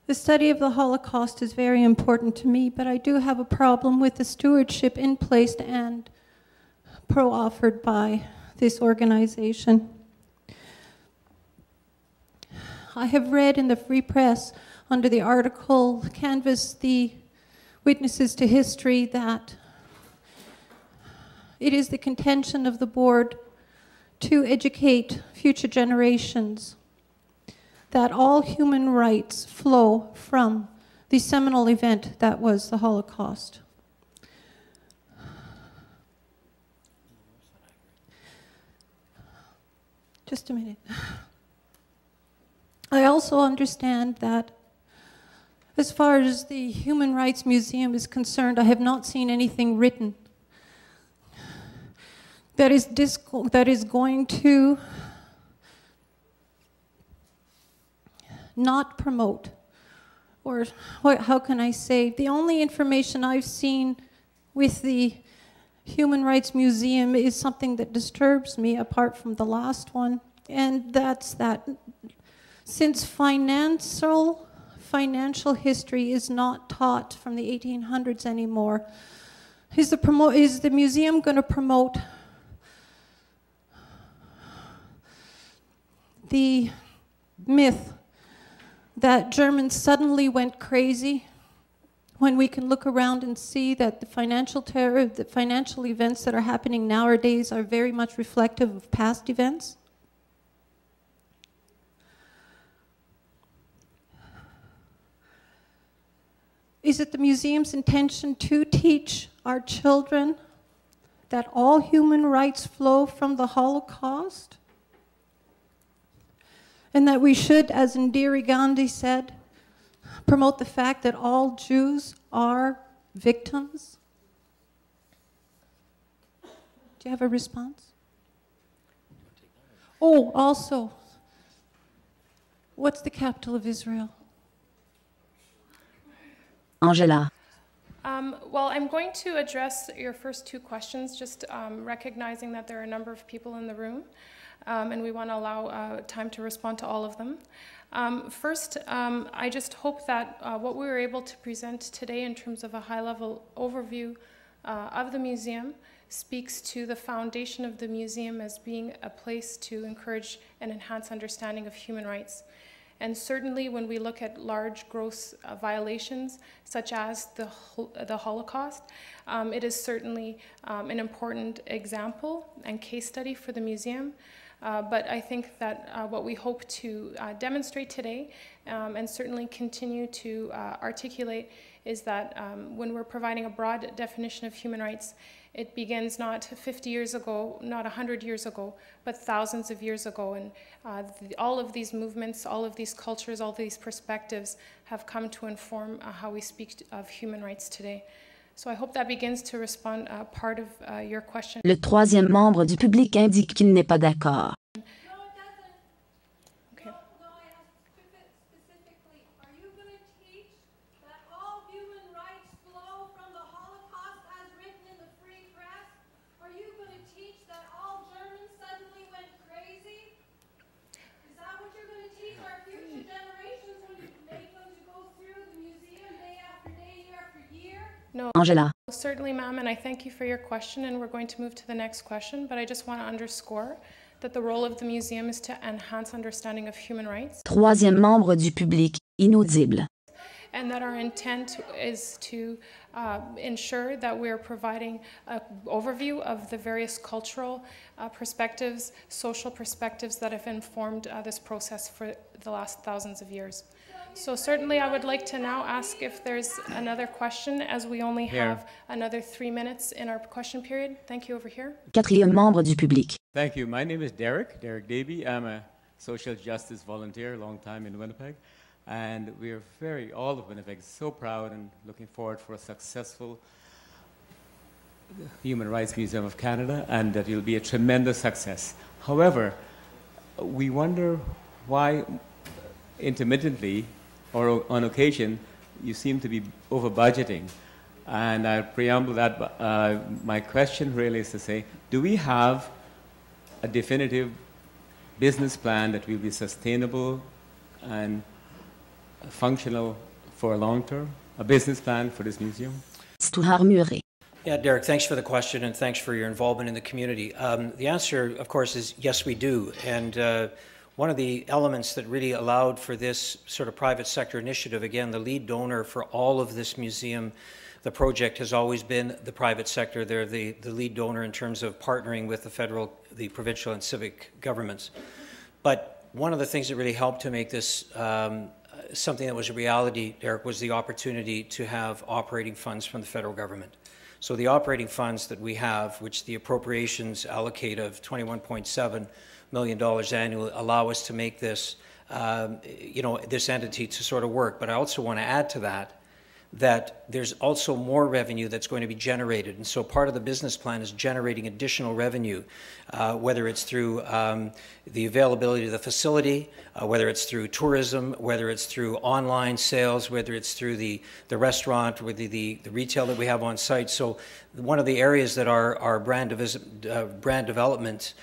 the study of the Holocaust is very important to me, but I do have a problem with the stewardship in place and pro-offered by this organization. I have read in the Free Press under the article Canvass the Witnesses to History that it is the contention of the board to educate future generations that all human rights flow from the seminal event that was the Holocaust. Just a minute. I also understand that as far as the Human Rights Museum is concerned, I have not seen anything written that is going to not promote, or how can I say, the only information I've seen with the Human Rights Museum is something that disturbs me apart from the last one, and that's that since financial history is not taught from the 1800s anymore, is the museum going to promote the myth that Germans suddenly went crazy when we can look around and see that the financial terror, the financial events that are happening nowadays are very much reflective of past events? Is it the museum's intention to teach our children that all human rights flow from the Holocaust? And that we should, as Indira Gandhi said, promote the fact that all Jews are victims? Do you have a response? Oh, also, what's the capital of Israel? Angela. Well, I'm going to address your first two questions, just recognizing that there are a number of people in the room, and we want to allow time to respond to all of them. First, I just hope that what we were able to present today in terms of a high-level overview of the museum speaks to the foundation of the museum as being a place to encourage and enhance understanding of human rights. And certainly when we look at large, gross violations, such as the Holocaust, it is certainly an important example and case study for the museum. But I think that what we hope to demonstrate today, and certainly continue to articulate, is that when we're providing a broad definition of human rights, it begins not 50 years ago, not 100 years ago, but thousands of years ago. And all of these movements, all of these cultures, all of these perspectives have come to inform how we speak of human rights today. So I hope that begins to respond part of your question. Le troisième membre du public indique qu'il n'est pas d'accord. No, Angela. Certainly, ma'am, and I thank you for your question, and we're going to move to the next question, but I just want to underscore that the role of the museum is to enhance understanding of human rights. Troisième membre du public, inaudible. And that our intent is to ensure that we're providing an overview of the various cultural perspectives, social perspectives that have informed this process for the last thousands of years. So certainly I would like to now ask if there's another question, as we only have another 3 minutes in our question period. Thank you over here. Quatrième membre du public. Thank you. My name is Derek Davy. I'm a social justice volunteer, a long time in Winnipeg. And we are all of Winnipeg, so proud and looking forward for a successful Human Rights Museum of Canada, and that it'll be a tremendous success. However, we wonder why intermittently or on occasion you seem to be over budgeting. And I'll preamble that, my question really is to say, do we have a definitive business plan that will be sustainable and functional for a long term, a business plan for this museum? Yeah, Derek, thanks for the question and thanks for your involvement in the community. The answer, of course, is yes, we do. And one of the elements that really allowed for this sort of private sector initiative, again, the lead donor for all of this museum, the project has always been the private sector. They're the lead donor in terms of partnering with the federal, the provincial, and civic governments. But one of the things that really helped to make this something that was a reality, Derek, was the opportunity to have operating funds from the federal government. So the operating funds that we have, which the appropriations allocate of $21.7 million annually, allow us to make this, this entity to sort of work. But I also want to add to that there's also more revenue that's going to be generated. And so part of the business plan is generating additional revenue, whether it's through the availability of the facility, whether it's through tourism, whether it's through online sales, whether it's through the restaurant, or the retail that we have on site. So one of the areas that our brand development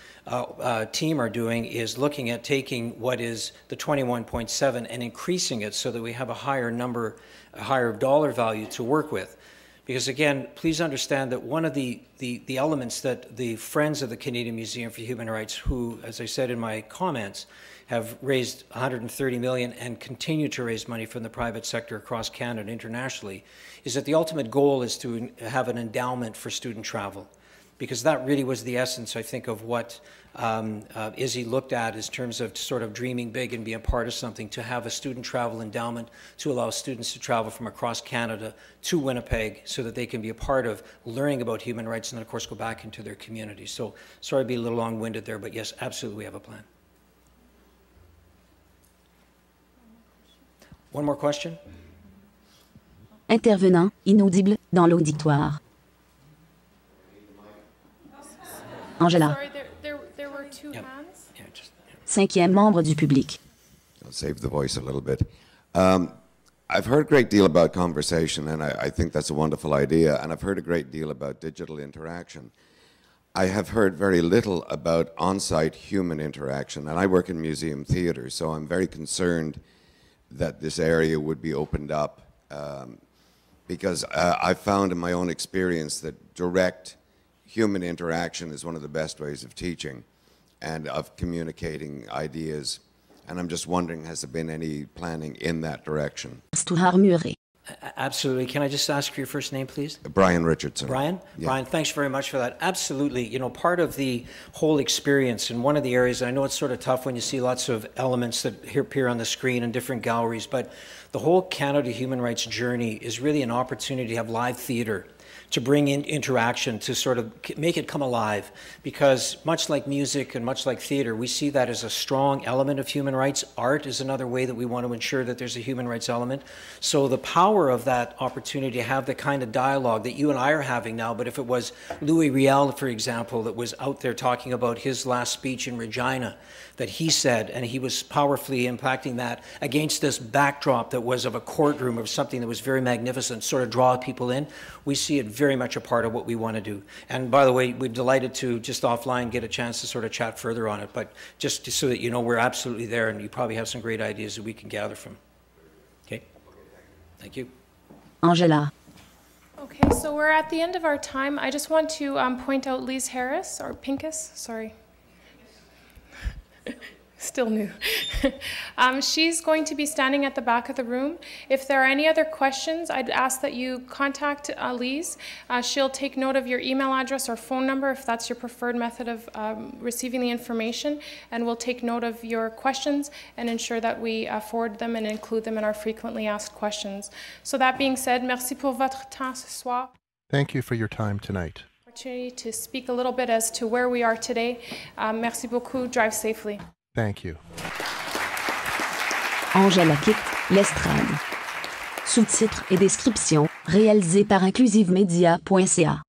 team are doing is looking at taking what is the 21.7 and increasing it so that we have a higher number, a higher dollar value to work with. Because again, please understand that one of the elements that the Friends of the Canadian Museum for Human Rights, who, as I said in my comments, have raised $130 million and continue to raise money from the private sector across Canada and internationally, is that the ultimate goal is to have an endowment for student travel. Because that really was the essence, I think, of what Izzy looked at in terms of sort of dreaming big and being a part of something, to have a student travel endowment to allow students to travel from across Canada to Winnipeg so that they can be a part of learning about human rights and then, of course, go back into their community. So sorry to be a little long-winded there, but yes, absolutely we have a plan. One more question? Intervenant inaudible dans l'auditoire. Angela. Sorry, there were two hands. Cinquième membre du public. I'll save the voice a little bit. I've heard a great deal about conversation, and I think that's a wonderful idea, and I've heard a great deal about digital interaction. I have heard very little about on-site human interaction, and I work in museum theater, so I'm very concerned that this area would be opened up, because I've found in my own experience that direct human interaction is one of the best ways of teaching and of communicating ideas. And I'm just wondering, has there been any planning in that direction? Absolutely. Can I just ask for your first name, please? Brian Richardson. Brian? Yeah. Brian, thanks very much for that. Absolutely. You know, part of the whole experience, and one of the areas, and I know it's sort of tough when you see lots of elements that appear on the screen in different galleries, but the whole Canada Human Rights journey is really an opportunity to have live theater, to bring in interaction, to sort of make it come alive. Because much like music and much like theater, we see that as a strong element of human rights. Art is another way that we want to ensure that there's a human rights element. So the power of that opportunity to have the kind of dialogue that you and I are having now, but if it was Louis Riel, for example, that was out there talking about his last speech in Regina, that he said, and he was powerfully impacting that against this backdrop that was of a courtroom, of something that was very magnificent, sort of draw people in. We see it very much a part of what we want to do. And by the way, we're delighted to just offline get a chance to sort of chat further on it, but just so that you know, we're absolutely there, and you probably have some great ideas that we can gather from. Okay? Thank you. Angela. Okay, so we're at the end of our time. I just want to point out Lise Harris, or Pincus, sorry. Still new. She's going to be standing at the back of the room. If there are any other questions, I'd ask that you contact Lise. She'll take note of your email address or phone number if that's your preferred method of receiving the information, and we'll take note of your questions and ensure that we forward them and include them in our frequently asked questions. So that being said, merci pour votre temps ce soir. Thank you for your time tonight. Opportunity to speak a little bit as to where we are today. Merci beaucoup. Drive safely. Thank you. Angela quitte l'estrade. Sous-titres et descriptions réalisés par inclusivemedia.ca.